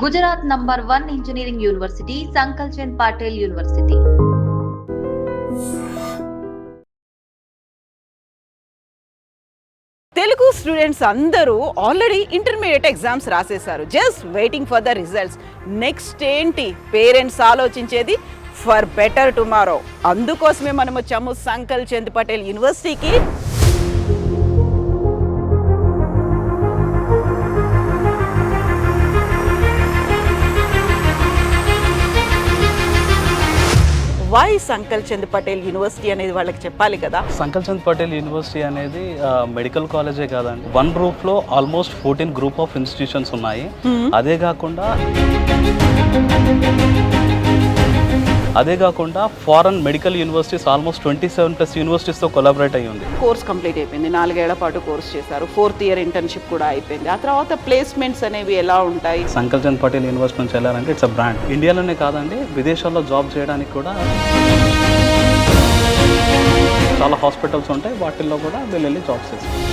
Gujarat number 1 engineering university Sankal Chand Patel university. Telugu students అందరూ already intermediate exams రాసేశారు. Just waiting for the results. Next ఏంటి parents ఆలోచించేది? For better tomorrow. అందుకోసమే మనం వచ్చాము సంకల్ చంద్ పటేల్ యూనివర్సిటీకి. వై సంకల్ చంద్ పటేల్ యూనివర్సిటీ అనేది వాళ్ళకి చెప్పాలి కదా. సంకల్ చంద్ పటేల్ యూనివర్సిటీ అనేది మెడికల్ కాలేజే కాదండి. వన్ రూఫ్ లో ఆల్మోస్ట్ 14 గ్రూప్ ఆఫ్ ఇన్స్టిట్యూషన్స్ ఉన్నాయి. అదే కాకుండా foreign medical universities almost 27+ universities తో కొలాబరేట్ అయ్యి ఉంది. కోర్స్ కంప్లీట్ అయిపోయింది. 4 ఏళ్ల పాటు కోర్స్ చేశారు. 4th ఇయర్ ఇంటర్న్షిప్ కూడా అయిపోయింది. ఆ తర్వాత ప్లేస్మెంట్స్ అనేవి ఎలా ఉంటాయి? సంకల్ చంద్ పటేల్ యూనివర్సిటీ నుంచి వెళ్ళారంటే ఇట్స్ అ బ్రాండ్. ఇండియాలోనే కాదండి, విదేశాల్లో జాబ్ చేయడానికి కూడా చాలా హాస్పిటల్స్ ఉంటాయి. వాటిల్లో కూడా వెళ్ళి జాబ్స్ చేస్తారు.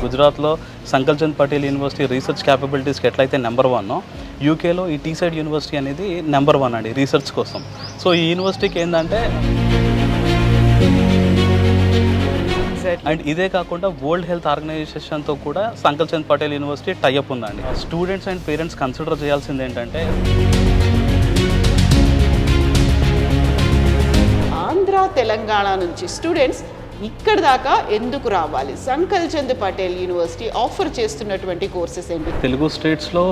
గుజరాత్లో సంకల్ చంద్ పటేల్ యూనివర్సిటీ రీసెర్చ్ క్యాపబిలిటీస్కి ఎట్లయితే నెంబర్ 1, యూకేలో ఈ టీసైడ్ యూనివర్సిటీ అనేది నెంబర్ 1 అండి రీసెర్చ్ కోసం. సో ఈ యూనివర్సిటీకి ఏంటంటే అండ్ ఇదే కాకుండా వరల్డ్ హెల్త్ ఆర్గనైజేషన్తో కూడా సంకల్ చంద్ పటేల్ యూనివర్సిటీ టైఅప్ ఉందండి. స్టూడెంట్స్ అండ్ పేరెంట్స్ కన్సిడర్ చేయాల్సింది ఏంటంటే ఆంధ్ర తెలంగాణ నుంచి స్టూడెంట్స్ ఇక్కడ దాకా ఎందుకు రావాలి? సంకల్ చంద్ పటేల్ యూనివర్సిటీ ఆఫర్ చేస్తున్నటువంటి కోర్సెస్ ఏంటి? తెలుగు స్టేట్స్లో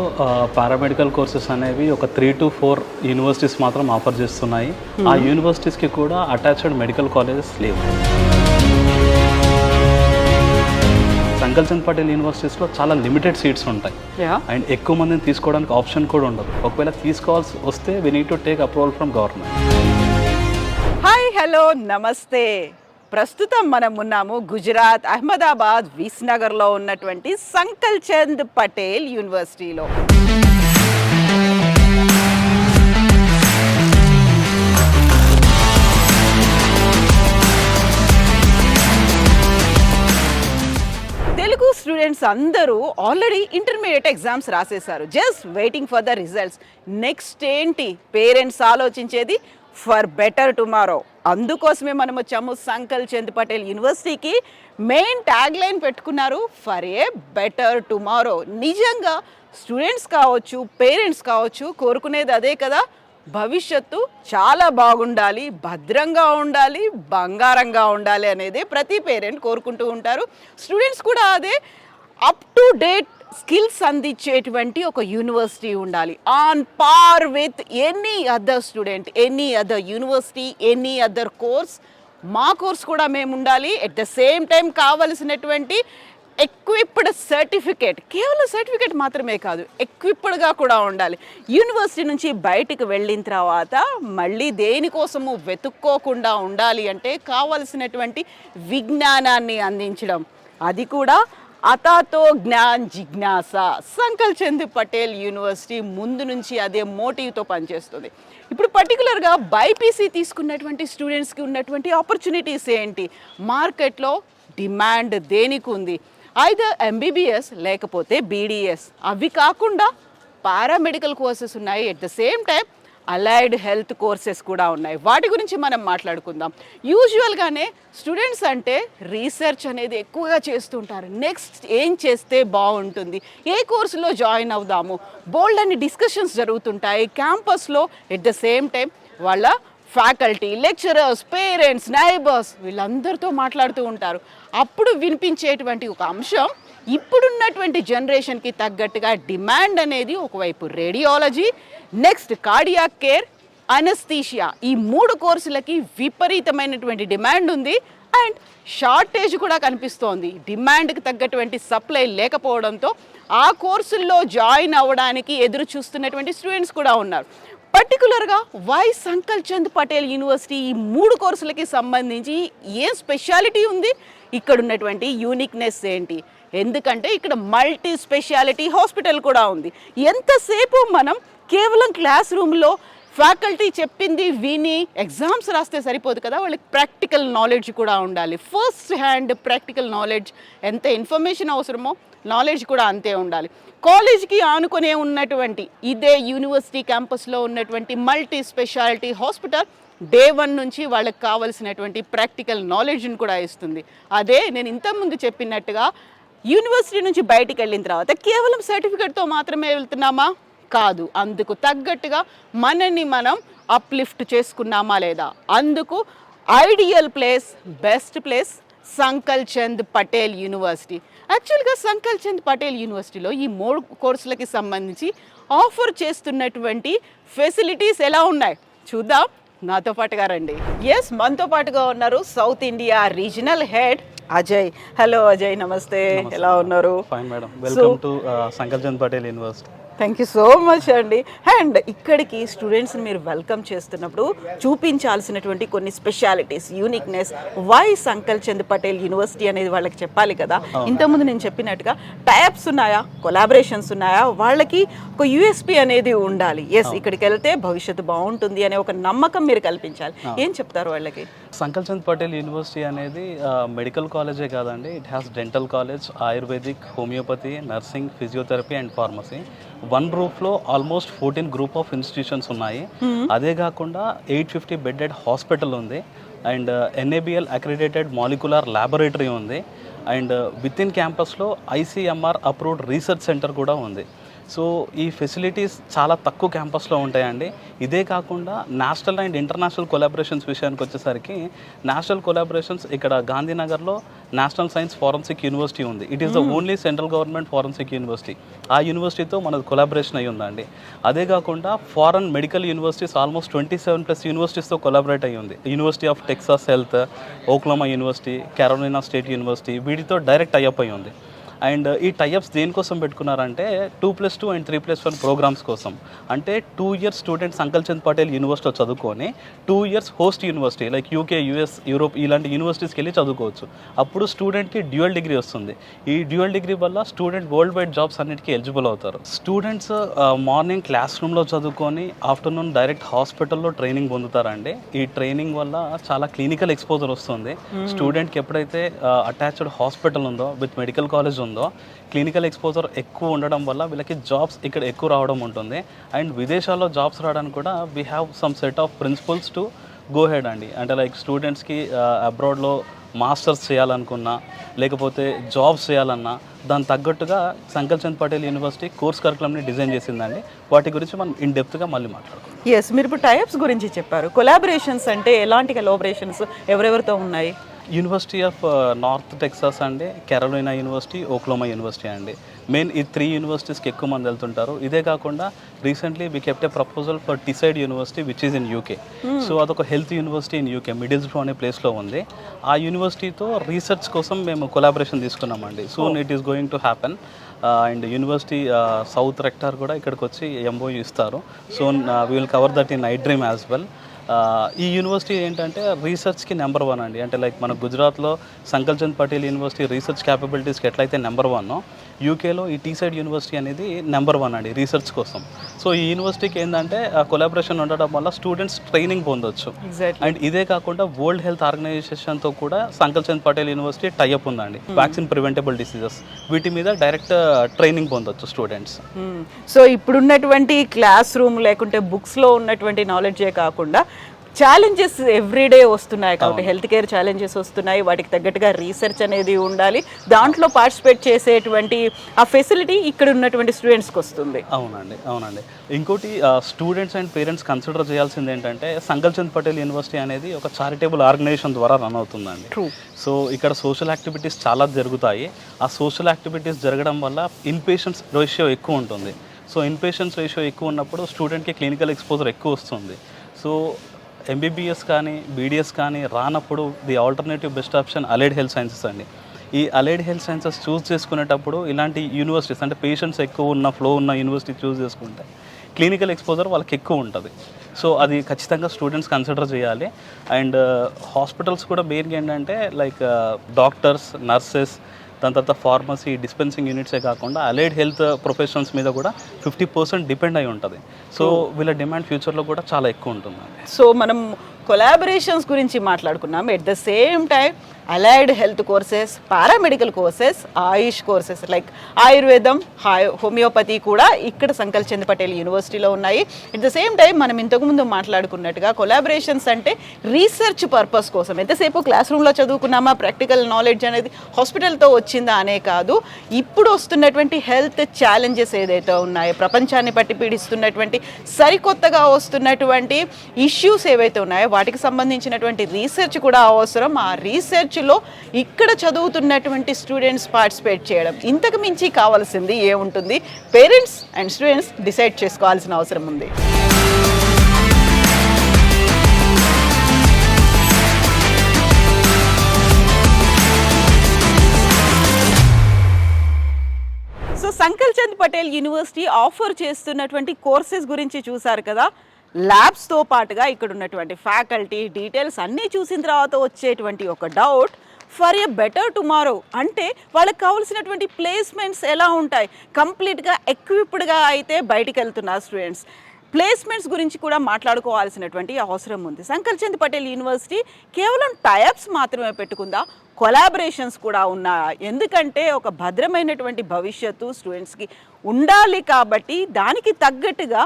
పారామెడికల్ కోర్సెస్ అనేవి ఒక 3 to 4 యూనివర్సిటీస్ మాత్రం ఆఫర్ చేస్తున్నాయి. ఆ యూనివర్సిటీస్కి కూడా అటాచ్డ్ మెడికల్ కాలేజెస్ లేవు. సంకల్ చంద్ పటేల్ యూనివర్సిటీస్లో చాలా లిమిటెడ్ సీట్స్ ఉంటాయి అండ్ ఎక్కువ మందిని తీసుకోవడానికి ఆప్షన్ కూడా ఉండదు. ఒకవేళ తీసుకోవాల్సి వస్తే we need to take approval from government. Hi, hello, నమస్తే. ప్రస్తుతం మనం ఉన్నాము గుజరాత్ అహ్మదాబాద్ విస్నగర్లో ఉన్నటువంటి సంకల్ చంద్ పటేల్ యూనివర్సిటీలో. తెలుగు స్టూడెంట్స్ అందరూ ఆల్రెడీ ఇంటర్మీడియట్ ఎగ్జామ్స్ రాసేశారు. Just waiting for the results. Next ఏంటి పేరెంట్స్ ఆలోచించేది? For better tomorrow. అందుకోసమే మనం వచ్చాము సంకల్ చంద్ పటేల్ యూనివర్సిటీకి. మెయిన్ ట్యాగ్ లైన్ పెట్టుకున్నారు, ఫర్ ఏ బెటర్ టుమారో. నిజంగా స్టూడెంట్స్ కావచ్చు, పేరెంట్స్ కావచ్చు, కోరుకునేది అదే కదా. భవిష్యత్తు చాలా బాగుండాలి, భద్రంగా ఉండాలి, బంగారంగా ఉండాలి అనేది ప్రతి పేరెంట్ కోరుకుంటూ ఉంటారు. స్టూడెంట్స్ కూడా అదే. అప్ టు డేట్ స్కిల్స్ అందించేటువంటి ఒక యూనివర్సిటీ ఉండాలి. On par with any other student, any other university, any other course. మా కోర్స్ కూడా మేము ఉండాలి. ఎట్ ద సేమ్ టైం కావలసినటువంటి ఎక్విప్డ్ సర్టిఫికేట్, కేవలం సర్టిఫికేట్ మాత్రమే కాదు, ఎక్విప్డ్గా కూడా ఉండాలి. యూనివర్సిటీ నుంచి బయటికి వెళ్ళిన తర్వాత మళ్ళీ దేనికోసము వెతుక్కోకుండా ఉండాలి అంటే కావలసినటువంటి విజ్ఞానాన్ని అందించడం. అది కూడా అతాతో జ్ఞాన్ జిజ్ఞాస. సంకల్ చంద్ పటేల్ యూనివర్సిటీ ముందు నుంచి అదే మోటివ్తో పనిచేస్తుంది. ఇప్పుడు పర్టికులర్గా బైపీసీ తీసుకున్నటువంటి స్టూడెంట్స్కి ఉన్నటువంటి ఆపర్చునిటీస్ ఏంటి? మార్కెట్లో డిమాండ్ దేనికి ఉంది? ఐదర్ ఎంబీబీఎస్ లేకపోతే బీడీఎస్. అవి కాకుండా పారామెడికల్ కోర్సెస్ ఉన్నాయి. At the same time allied health courses కూడా ఉన్నాయి. వాటి గురించి మనం మాట్లాడుకుందాం. యూజువల్గానే స్టూడెంట్స్ అంటే రీసెర్చ్ అనేది ఎక్కువగా చేస్తుంటారు. నెక్స్ట్ ఏం చేస్తే బాగుంటుంది, ఏ కోర్సులో జాయిన్ అవుదాము, బోల్డ్ అని డిస్కషన్స్ జరుగుతుంటాయి క్యాంపస్లో. ఎట్ ద సేమ్ టైం వాళ్ళ ఫ్యాకల్టీ, లెక్చరర్స్, పేరెంట్స్, నైబర్స్ వీళ్ళందరితో మాట్లాడుతూ ఉంటారు. అప్పుడు వినిపించేటువంటి ఒక అంశం, ఇప్పుడున్నటువంటి జనరేషన్కి తగ్గట్టుగా డిమాండ్ అనేది ఒకవైపు radiology, next cardiac care, anaesthesia, ఈ 3 కోర్సులకి విపరీతమైనటువంటి డిమాండ్ ఉంది. అండ్ షార్టేజ్ కూడా కనిపిస్తోంది. డిమాండ్కి తగ్గటువంటి సప్లై లేకపోవడంతో ఆ కోర్సుల్లో జాయిన్ అవ్వడానికి ఎదురు చూస్తున్నటువంటి స్టూడెంట్స్ కూడా ఉన్నారు. పర్టికులర్గా వై సంకల్ చంద్ పటేల్ యూనివర్సిటీ ఈ 3 కోర్సులకి సంబంధించి ఏ స్పెషాలిటీ ఉంది, ఇక్కడ ఉన్నటువంటి యూనిక్నెస్ ఏంటి? ఎందుకంటే ఇక్కడ మల్టీ స్పెషాలిటీ హాస్పిటల్ కూడా ఉంది. ఎంతసేపు మనం కేవలం క్లాస్ రూమ్లో ఫ్యాకల్టీ చెప్పింది విని ఎగ్జామ్స్ రాస్తే సరిపోదు కదా, వాళ్ళకి ప్రాక్టికల్ నాలెడ్జ్ కూడా ఉండాలి. ఫస్ట్ హ్యాండ్ ప్రాక్టికల్ నాలెడ్జ్, ఎంత ఇన్ఫర్మేషన్ అవసరమో నాలెడ్జ్ కూడా అంతే ఉండాలి. కాలేజ్కి ఆనుకునే ఉన్నటువంటి ఇదే యూనివర్సిటీ క్యాంపస్లో ఉన్నటువంటి మల్టీ స్పెషాలిటీ హాస్పిటల్ డే 1 నుంచి వాళ్ళకి కావాల్సినటువంటి ప్రాక్టికల్ నాలెడ్జ్ని కూడా ఇస్తుంది. అదే నేను ఇంతకుముందు చెప్పినట్టుగా యూనివర్సిటీ నుంచి బయటికి వెళ్ళిన తర్వాత కేవలం సర్టిఫికేట్తో మాత్రమే వెళ్తున్నామా? కాదు. అందుకు తగ్గట్టుగా మనల్ని మనం అప్లిఫ్ట్ చేసుకున్నామా లేదా? అందుకు ideal place, best place Sankal Chand Patel university. యాక్చువల్గా సంకల్ చంద్ పటేల్ యూనివర్సిటీలో ఈ 3 కోర్సులకి సంబంధించి ఆఫర్ చేస్తున్నటువంటి ఫెసిలిటీస్ ఎలా ఉన్నాయి చూద్దాం. నాతో పాటుగా రండి. ఎస్, మనతో పాటుగా ఉన్నారు south India regional head Ajay. Hello Ajay, నమస్తే. ఎలా ఉన్నారు? Fine madam, welcome to Sankal Chand Patel university. Thank you so much అండి. అండ్ ఇక్కడికి స్టూడెంట్స్ని మీరు వెల్కమ్ చేస్తున్నప్పుడు చూపించాల్సినటువంటి కొన్ని specialities, uniqueness, why Sankal Chand Patel university అనేది వాళ్ళకి చెప్పాలి కదా. ఇంతకుముందు నేను చెప్పినట్టుగా టైప్స్ ఉన్నాయా, కొలాబరేషన్స్ ఉన్నాయా, వాళ్ళకి ఒక యూఎస్పీ అనేది ఉండాలి. ఎస్, ఇక్కడికి వెళ్తే భవిష్యత్తు బాగుంటుంది అనే ఒక నమ్మకం మీరు కల్పించాలి. ఏం చెప్తారు వాళ్ళకి? సంకల్ చంద్ పటేల్ యూనివర్సిటీ అనేది మెడికల్ కాలేజే కాదండి, it has dental college, ayurvedic, homeopathy, nursing, physiotherapy and pharmacy. 1 రూఫ్లో ఆల్మోస్ట్ 14 గ్రూప్ ఆఫ్ ఇన్స్టిట్యూషన్స్ ఉన్నాయి. అదే కాకుండా 850 బెడెడ్ హాస్పిటల్ ఉంది, and NABL accredited molecular laboratory ఉంది, అండ్ విత్ ఇన్ క్యాంపస్లో ICMR అప్రూవ్డ్ రీసెర్చ్ సెంటర్ కూడా ఉంది. సో ఈ ఫెసిలిటీస్ చాలా తక్కువ క్యాంపస్లో ఉంటాయండి. ఇదే కాకుండా నేషనల్ అండ్ ఇంటర్నేషనల్ కొలాబరేషన్స్ విషయానికి వచ్చేసరికి, నేషనల్ కొలాబరేషన్స్ ఇక్కడ గాంధీనగర్లో నేషనల్ సైన్స్ ఫారెన్సిక్ యూనివర్సిటీ ఉంది. It is the only central government forensic university. ఆ యూనివర్సిటీతో మనది కొలాబరేషన్ అయ్యి ఉందండి. అదే కాకుండా ఫారెన్ మెడికల్ యూనివర్సిటీస్ ఆల్మోస్ట్ 27+ యూనివర్సిటీస్తో కొలాబరేట్ అయ్యి ఉంది. University of Texas health, Oklahoma university, Carolina state university, వీటితో డైరెక్ట్ అయ్యప్ అయ్యి ఉంది. అండ్ ఈ టైఅప్స్ దేనికోసం పెట్టుకున్నారంటే 2+2 అండ్ 3+1 ప్రోగ్రామ్స్ కోసం. అంటే 2 years స్టూడెంట్ సంకల్ చంద్ పటేల్ యూనివర్సిటీలో చదువుకొని 2 years host university like UK, US, Europe ఇలాంటి యూనివర్సిటీస్కి వెళ్ళి చదువుకోవచ్చు. అప్పుడు స్టూడెంట్కి డ్యూయల్ డిగ్రీ వస్తుంది. ఈ డ్యూయల్ డిగ్రీ వల్ల స్టూడెంట్ వరల్డ్ వైడ్ జాబ్స్ అన్నిటికీ ఎలిజిబుల్ అవుతారు. స్టూడెంట్స్ మార్నింగ్ క్లాస్ రూమ్లో చదువుకొని ఆఫ్టర్నూన్ డైరెక్ట్ హాస్పిటల్లో ట్రైనింగ్ పొందుతారండి. ఈ ట్రైనింగ్ వల్ల చాలా క్లినికల్ ఎక్స్పోజర్ వస్తుంది. స్టూడెంట్కి ఎప్పుడైతే అటాచ్డ్ హాస్పిటల్ ఉందో విత్ మెడికల్ కాలేజ్ ఉందో, క్లినికల్ ఎక్స్పోజర్ ఎక్కువ ఉండడం వల్ల వీళ్ళకి జాబ్స్ ఇక్కడ ఎక్కువ రావడం ఉంటుంది. అండ్ విదేశాల్లో జాబ్స్ రావడానికి కూడా we have some set of principles to go head అండి. అంటే లైక్ స్టూడెంట్స్కి అబ్రాడ్లో మాస్టర్స్ చేయాలనుకున్నా, లేకపోతే జాబ్స్ చేయాలన్నా, దానికి తగ్గట్టుగా సంకల్ చంద్ పటేల్ యూనివర్సిటీ కోర్స్ కరికులంని డిజైన్ చేసిందండి. వాటి గురించి మనం ఇన్ డెప్త్గా మళ్ళీ మాట్లాడుకుందాం. ఎస్, మీరు ఇప్పుడు టైప్స్ గురించి చెప్పారు. కొలాబరేషన్స్ అంటే ఎలాంటి కొలాబరేషన్స్ ఎవరెవరితో ఉన్నాయి? యూనివర్సిటీ ఆఫ్ నార్త్ టెక్సాస్ అండి, కెరోలినా యూనివర్సిటీ, ఓక్లహోమా యూనివర్సిటీ అండి. మెయిన్ ఈ 3 యూనివర్సిటీస్కి ఎక్కువ మంది వెళ్తుంటారు. ఇదే కాకుండా recently we kept a proposal for Teesside university which is in UK. So అదొక health university in UK, Middlesbrough అనే ప్లేస్లో ఉంది. ఆ యూనివర్సిటీతో రీసెర్చ్ కోసం మేము కొలాబరేషన్ తీసుకున్నామండి. Soon it is going to happen. And university south rector కూడా ఇక్కడికి వచ్చి MOU ఇస్తారు. So we will cover that in iDream as well. ఈ యూనివర్సిటీ ఏంటంటే రీసెర్చ్కి నెంబర్ 1 అండి. అంటే లైక్ మన గుజరాత్లో సంకల్ చంద్ పటేల్ యూనివర్సిటీ రీసెర్చ్ క్యాపబిలిటీస్కి ఎట్లయితే నెంబర్ 1, యూకేలో ఈ టీసైడ్ యూనివర్సిటీ అనేది నెంబర్ 1 అండి రీసెర్చ్ కోసం. సో ఈ యూనివర్సిటీకి ఏంటంటే కొలాబరేషన్ ఉండడం వల్ల స్టూడెంట్స్ ట్రైనింగ్ పొందొచ్చు. అండ్ ఇదే కాకుండా వరల్డ్ హెల్త్ ఆర్గనైజేషన్తో కూడా సంకల్ చంద్ పటేల్ యూనివర్సిటీ టైఅప్ ఉందండి. వ్యాక్సిన్ ప్రివెంటబుల్ డిసీజెస్ వీటి మీద డైరెక్ట్ ట్రైనింగ్ పొందొచ్చు స్టూడెంట్స్. సో ఇప్పుడున్నటువంటి క్లాస్ రూమ్ లేకుంటే బుక్స్లో ఉన్నటువంటి నాలెడ్జే కాకుండా ఛాలెంజెస్ ఎవ్రీడే వస్తున్నాయి కాబట్టి హెల్త్ కేర్ ఛాలెంజెస్ వస్తున్నాయి. వాటికి తగ్గట్టుగా రీసెర్చ్ అనేది ఉండాలి. దాంట్లో పార్టిసిపేట్ చేసేటువంటి ఆ ఫెసిలిటీ ఇక్కడ ఉన్నటువంటి స్టూడెంట్స్కి వస్తుంది. అవునండి. ఇంకోటి స్టూడెంట్స్ అండ్ పేరెంట్స్ కన్సిడర్ చేయాల్సింది ఏంటంటే, సంకల్ చంద్ పటేల్ యూనివర్సిటీ అనేది ఒక చారిటబుల్ ఆర్గనైజేషన్ ద్వారా రన్ అవుతుందండి. సో ఇక్కడ సోషల్ యాక్టివిటీస్ చాలా జరుగుతాయి. ఆ సోషల్ యాక్టివిటీస్ జరగడం వల్ల ఇన్పేషెంట్స్ రేషియో ఎక్కువ ఉంటుంది. సో ఇన్పేషెంట్స్ రేషియో ఎక్కువ ఉన్నప్పుడు స్టూడెంట్కి క్లినికల్ ఎక్స్పోజర్ ఎక్కువ వస్తుంది. సో MBBS కానీ BDS కానీ రానప్పుడు the alternative best option allied health sciences అండి. ఈ అలైడ్ హెల్త్ సైన్సెస్ చూస్ చేసుకునేటప్పుడు ఇలాంటి యూనివర్సిటీస్ అంటే పేషెంట్స్ ఎక్కువ ఉన్న ఫ్లో ఉన్న యూనివర్సిటీ చూస్ చేసుకుంటే క్లినికల్ ఎక్స్పోజర్ వాళ్ళకి ఎక్కువ ఉంటుంది. సో అది ఖచ్చితంగా స్టూడెంట్స్ కన్సిడర్ చేయాలి. అండ్ హాస్పిటల్స్ కూడా మెయిన్గా ఏంటంటే లైక్ డాక్టర్స్, నర్సెస్, దాని తర్వాత ఫార్మసీ డిస్పెన్సింగ్ యూనిట్సే కాకుండా అలైడ్ హెల్త్ ప్రొఫెషనల్స్ మీద కూడా 50% డిపెండ్ అయి ఉంటుంది. సో వీళ్ళ డిమాండ్ ఫ్యూచర్లో కూడా చాలా ఎక్కువ ఉంటుందండి. సో మనం కొలాబరేషన్స్ గురించి మాట్లాడుకున్నాం. At the same time allied health courses, paramedical courses, Ayush courses like ఆయుర్వేదం, హోమియోపతి కూడా ఇక్కడ సంకల్ చంద్ పటేల్ యూనివర్సిటీలో ఉన్నాయి. ఎట్ ద సేమ్ టైం మనం ఇంతకుముందు మాట్లాడుకున్నట్టుగా కొలాబరేషన్స్ అంటే రీసెర్చ్ పర్పస్ కోసం, ఎంతసేపు క్లాస్ రూమ్లో చదువుకున్నామా, ప్రాక్టికల్ నాలెడ్జ్ అనేది హాస్పిటల్తో వచ్చిందా అనే కాదు, ఇప్పుడు వస్తున్నటువంటి హెల్త్ ఛాలెంజెస్ ఏదైతే ఉన్నాయో, ప్రపంచాన్ని పట్టి పీడిస్తున్నటువంటి సరికొత్తగా వస్తున్నటువంటి ఇష్యూస్ ఏవైతే ఉన్నాయో వాటికి సంబంధించినటువంటి రీసెర్చ్ కూడా అవసరం. ఆ రీసెర్చ్లో ఇక్కడ చదువుతున్నటువంటి స్టూడెంట్స్ పార్టిసిపేట్ చేయడం, ఇంతకు మించి కావాల్సింది ఏముంటుంది? పేరెంట్స్ అండ్ స్టూడెంట్స్ డిసైడ్ చేసుకోవాల్సిన అవసరం ఉంది. So Sankal Chand Patel university offer చేస్తున్నటువంటి కోర్సెస్ గురించి చూసారు కదా. ల్యాబ్స్తో పాటుగా ఇక్కడ ఉన్నటువంటి ఫ్యాకల్టీ డీటెయిల్స్ అన్నీ చూసిన తర్వాత వచ్చేటువంటి ఒక doubt, for a better tomorrow అంటే వాళ్ళకి కావాల్సినటువంటి ప్లేస్మెంట్స్ ఎలా ఉంటాయి? కంప్లీట్గా ఎక్విప్డ్గా అయితే బయటికి వెళ్తున్నారు స్టూడెంట్స్. ప్లేస్మెంట్స్ గురించి కూడా మాట్లాడుకోవాల్సినటువంటి అవసరం ఉంది. సంకల్ చంద్ పటేల్ యూనివర్సిటీ కేవలం టైప్స్ మాత్రమే పెట్టుకుందా? కొలాబరేషన్స్ కూడా ఉన్నాయా? ఎందుకంటే ఒక భద్రమైనటువంటి భవిష్యత్తు స్టూడెంట్స్కి ఉండాలి కాబట్టి దానికి తగ్గట్టుగా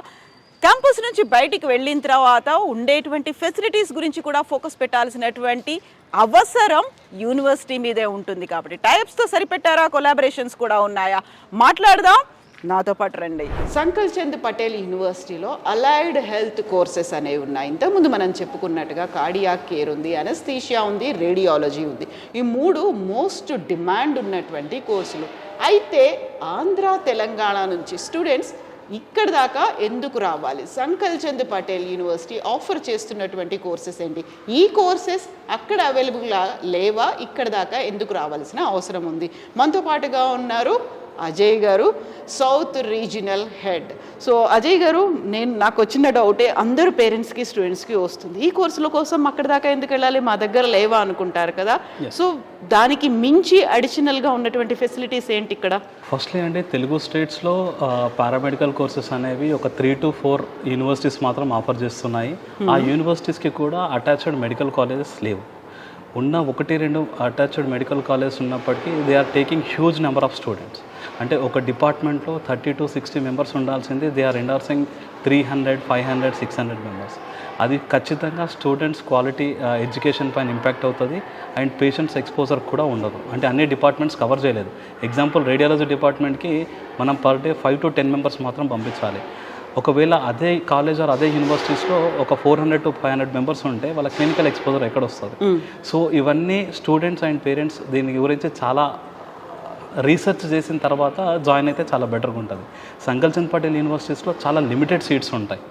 క్యాంపస్ నుంచి బయటికి వెళ్ళిన తర్వాత ఉండేటువంటి ఫెసిలిటీస్ గురించి కూడా ఫోకస్ పెట్టాల్సినటువంటి అవసరం యూనివర్సిటీ మీదే ఉంటుంది. కాబట్టి టైప్స్తో సరిపెట్టారా? కొలాబరేషన్స్ కూడా ఉన్నాయా? మాట్లాడదాం, నాతో పాటు రండి. సంకల్ చంద్ పటేల్ యూనివర్సిటీలో అలైడ్ హెల్త్ కోర్సెస్ అనేవి ఉన్నాయి. ఇంతకుముందు మనం చెప్పుకున్నట్టుగా కార్డియాక్ కేర్ ఉంది, అనస్థీషియా ఉంది, రేడియాలజీ ఉంది. ఈ మూడు మోస్ట్ డిమాండ్ ఉన్నటువంటి కోర్సులు. అయితే ఆంధ్ర తెలంగాణ నుంచి స్టూడెంట్స్ ఇక్కడ దాకా ఎందుకు రావాలి? సంకల్ చంద్ పటేల్ యూనివర్సిటీ ఆఫర్ చేస్తున్నటువంటి కోర్సెస్ ఏంటి? ఈ కోర్సెస్ అక్కడ అవైలబుల్ లేవా? ఇక్కడ దాకా ఎందుకు రావాల్సిన అవసరం ఉంది? మనతో పాటుగా ఉన్నారు అజయ్ గారు, south regional head. So Ajay గారు, నాకు వచ్చిన డౌటే అందరూ పేరెంట్స్కి స్టూడెంట్స్కి వస్తుంది, ఈ కోర్సుల కోసం అక్కడ దాకా ఎందుకు వెళ్ళాలి, మా దగ్గర లేవా అనుకుంటారు కదా. సో దానికి మించి అడిషనల్గా ఉన్నటువంటి ఫెసిలిటీస్ ఏంటి ఇక్కడ? ఫస్ట్లీ అంటే తెలుగు స్టేట్స్లో పారామెడికల్ కోర్సెస్ అనేవి ఒక 3 to 4 యూనివర్సిటీస్ మాత్రం ఆఫర్ చేస్తున్నాయి. ఆ యూనివర్సిటీస్కి కూడా అటాచ్డ్ మెడికల్ కాలేజెస్ లేవు. ఉన్న 1-2 అటాచ్డ్ మెడికల్ కాలేజెస్ ఉన్నప్పటికీ they are taking huge number of students. అంటే ఒక డిపార్ట్మెంట్లో 30 to 60 మెంబర్స్ ఉండాల్సింది దే ఆర్ ఎండార్సింగ్ 300, 500, 600 మెంబర్స్. అది ఖచ్చితంగా స్టూడెంట్స్ క్వాలిటీ ఎడ్యుకేషన్ పైన ఇంపాక్ట్ అవుతుంది అండ్ పేషెంట్స్ ఎక్స్పోజర్ కూడా ఉండదు. అంటే అన్ని డిపార్ట్మెంట్స్ కవర్ చేయలేదు. ఎగ్జాంపుల్ రేడియాలజీ డిపార్ట్మెంట్కి మనం పర్ డే 5 to 10 మెంబర్స్ మాత్రం పంపించాలి. ఒకవేళ అదే కాలేజ్ ఆర్ అదే యూనివర్సిటీస్లో ఒక 400 to 500 మెంబర్స్ ఉంటే వాళ్ళ క్లినికల్ ఎక్స్పోజర్ ఎక్కడ వస్తుంది? సో ఇవన్నీ స్టూడెంట్స్ అండ్ పేరెంట్స్ దీని గురించి చాలా రీసెర్చ్ చేసిన తర్వాత జాయిన్ అయితే చాలా బెటర్గా ఉంటుంది. సంకల్ చంద్ పటేల్ యూనివర్సిటీస్లో చాలా లిమిటెడ్ సీట్స్ ఉంటాయి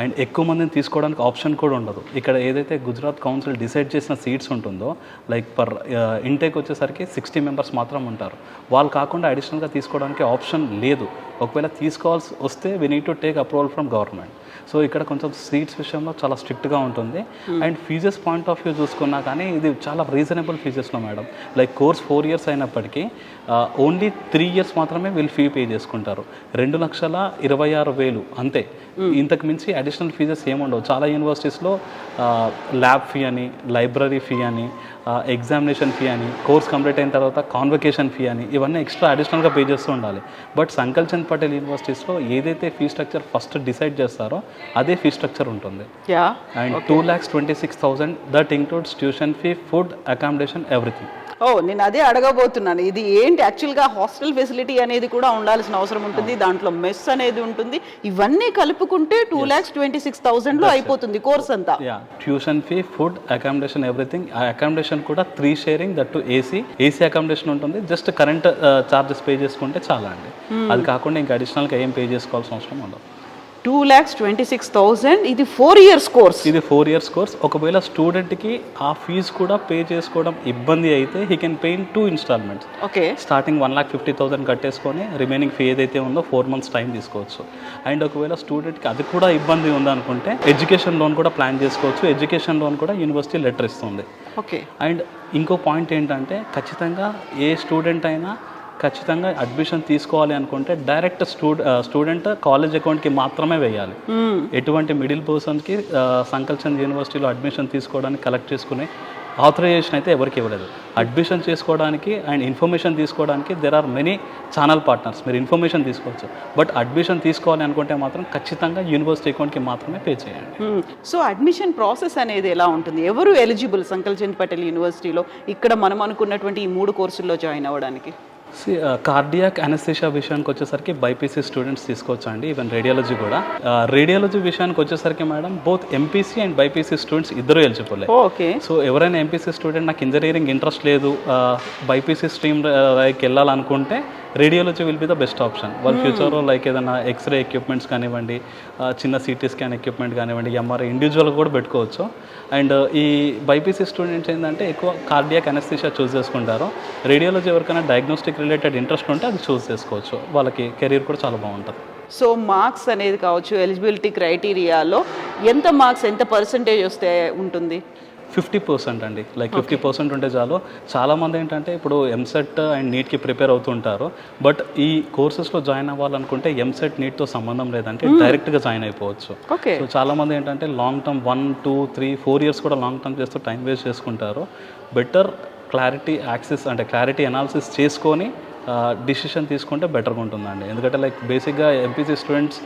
అండ్ ఎక్కువ మందిని తీసుకోవడానికి ఆప్షన్ కూడా ఉండదు. ఇక్కడ ఏదైతే గుజరాత్ కౌన్సిల్ డిసైడ్ చేసిన సీట్స్ ఉంటుందో లైక్ పర్ ఇంటేక్ వచ్చేసరికి 60 మెంబర్స్ మాత్రం ఉంటారు. వాళ్ళు కాకుండా అడిషనల్గా తీసుకోవడానికి ఆప్షన్ లేదు. ఒకవేళ తీసుకోవాల్సి వస్తే we need to take approval from government. So ఇక్కడ కొంచెం సీట్స్ విషయంలో చాలా స్ట్రిక్ట్గా ఉంటుంది. And fees point of view చూసుకున్నా కానీ ఇది చాలా రీజనబుల్ ఫీజెస్లో మేడం. లైక్ కోర్స్ 4 years అయినప్పటికీ ఓన్లీ 3 years మాత్రమే వీళ్ళు ఫీ పే చేసుకుంటారు. 2,26,000 అంతే. ఇంతకు మించి అడిషనల్ ఫీజెస్ ఏముండవు. చాలా యూనివర్సిటీస్లో ల్యాబ్ ఫీ అని, లైబ్రరీ ఫీ అని, ఎగ్జామినేషన్ ఫీ అని, కోర్స్ కంప్లీట్ అయిన తర్వాత కాన్వకేషన్ ఫీ అని, ఇవన్నీ ఎక్స్ట్రా అడిషనల్గా పే చేస్తూ ఉండాలి. బట్ సంకల్ చంద్ పటేల్ యూనివర్సిటీస్లో ఏదైతే ఫీ స్ట్రక్చర్ ఫస్ట్ డిసైడ్ చేస్తారో అదే ఫీ స్ట్రక్చర్ ఉంటుంది. And 2,26,000 that includes tuition fee, food, accommodation, everything. నేను అదే అడగబోతున్నాను. ఇది ఏంటి యాక్చువల్గా హాస్టల్ ఫెసిలిటీ అనేది కూడా ఉండాల్సిన అవసరం ఉంటుంది, దాంట్లో మెస్ అనేది ఉంటుంది, ఇవన్నీ కలుపుకుంటే 2,26,000లో అయిపోతుంది కోర్స్ అంతా. Tuition fee, food, accommodation, everything. ఆ అకామిడేషన్ కూడా 3 sharing, that to AC accommodation ఉంటుంది. జస్ట్ కరెంట్ చార్జెస్ పే చేసుకుంటే చాలా అండి. అది కాకుండా ఇంకా అడిషనల్గా ఏం పే చేసుకోవాల్సిన అవసరం ఉండదు. 2,26,000 ఇది 4 years కోర్స్. ఇది 4 years కోర్స్. ఒకవేళ స్టూడెంట్కి ఆ ఫీజు కూడా పే చేసుకోవడం ఇబ్బంది అయితే he can pay in 2 installments. Okay. Starting 1,50,000 కట్టేసుకొని రిమైనింగ్ ఫీ ఏదైతే ఉందో 4 months టైం తీసుకోవచ్చు. అండ్ ఒకవేళ స్టూడెంట్కి అది కూడా ఇబ్బంది ఉందనుకుంటే ఎడ్యుకేషన్ లోన్ కూడా ప్లాన్ చేసుకోవచ్చు. ఎడ్యుకేషన్ లోన్ కూడా యూనివర్సిటీ లెటర్ ఇస్తుంది. ఓకే. అండ్ ఇంకో పాయింట్ ఏంటంటే ఖచ్చితంగా ఏ స్టూడెంట్ అయినా ఖచ్చితంగా అడ్మిషన్ తీసుకోవాలి అనుకుంటే డైరెక్ట్ స్టూడెంట్ కాలేజ్ అకౌంట్కి మాత్రమే వేయాలి. ఎటువంటి మిడిల్ పర్సన్కి సంకల్చంద్ యూనివర్సిటీలో అడ్మిషన్ తీసుకోవడానికి కలెక్ట్ చేసుకునే ఆథరైజేషన్ అయితే ఎవరికి ఇవ్వలేదు. అడ్మిషన్ చేసుకోవడానికి అండ్ ఇన్ఫర్మేషన్ తీసుకోవడానికి there are many channel partners, మీరు ఇన్ఫర్మేషన్ తీసుకోవచ్చు. బట్ అడ్మిషన్ తీసుకోవాలి అనుకుంటే మాత్రం ఖచ్చితంగా యూనివర్సిటీ అకౌంట్కి మాత్రమే పే చేయండి. సో అడ్మిషన్ ప్రాసెస్ అనేది ఎలా ఉంటుంది? ఎవరు ఎలిజిబుల్ సంకల్చంద్ పటేల్ యూనివర్సిటీలో ఇక్కడ మనం అనుకున్నటువంటి ఈ 3 కోర్సుల్లో జాయిన్ అవ్వడానికి? కార్డియాక్ అనస్థీషియా విషయానికి వచ్చేసరికి బైపీసీ స్టూడెంట్స్ తీసుకోవచ్చు అండి. ఈవెన్ రేడియాలజీ కూడా. రేడియాలజీ విషయానికి వచ్చేసరికి madam both MPC and BiPC students ఇద్దరు ఎలిజిబుల్. ఓకే. సో ఎవరైనా ఎంపీసీ స్టూడెంట్ నాకు ఇంజనీరింగ్ ఇంట్రెస్ట్ లేదు, బైపీసీ స్ట్రీమ్ వెళ్ళాలనుకుంటే radiology will be the best option. వాళ్ళ ఫ్యూచర్లో లైక్ ఏదైనా ఎక్స్రే ఎక్విప్మెంట్స్ కానివ్వండి, చిన్న సిటీ స్కాన్ ఎక్విప్మెంట్ కానివ్వండి, ఎంఆర్ఐ ఇండివిజువల్గా కూడా పెట్టుకోవచ్చు. అండ్ ఈ బైపీసీ స్టూడెంట్స్ ఏంటంటే ఎక్కువ కార్డియాక్ అనస్థీషియా చూస్ చేసుకుంటారు. రేడియాలజీ ఎవరికైనా డయాగ్నోస్టిక్ రిలేటెడ్ ఇంట్రెస్ట్ ఉంటే అది చూస్ చేసుకోవచ్చు. వాళ్ళకి కెరీర్ కూడా చాలా బాగుంటుంది. సో మార్క్స్ అనేది కావచ్చు, ఎలిజిబిలిటీ క్రైటీరియాలో ఎంత మార్క్స్, ఎంత పర్సంటేజ్ వస్తే ఉంటుంది? 50% అండి. లైక్ 50% ఉంటే చాలు. చాలామంది ఏంటంటే ఇప్పుడు ఎంసెట్ అండ్ నీట్కి ప్రిపేర్ అవుతుంటారు. బట్ ఈ కోర్సెస్లో జాయిన్ అవ్వాలనుకుంటే ఎంసెట్ నీట్తో సంబంధం లేదంటే డైరెక్ట్గా జాయిన్ అయిపోవచ్చు. సో చాలామంది ఏంటంటే లాంగ్ టర్మ్ 1, 2, 3, 4 years కూడా లాంగ్ టర్మ్ చేస్తూ టైం వేస్ట్ చేసుకుంటారు. బెటర్ క్లారిటీ యాక్సెస్ అంటే క్లారిటీ అనాలిసిస్ చేసుకొని డిసిషన్ తీసుకుంటే బెటర్గా ఉంటుందండి. ఎందుకంటే లైక్ బేసిక్గా ఎంపీసీ స్టూడెంట్స్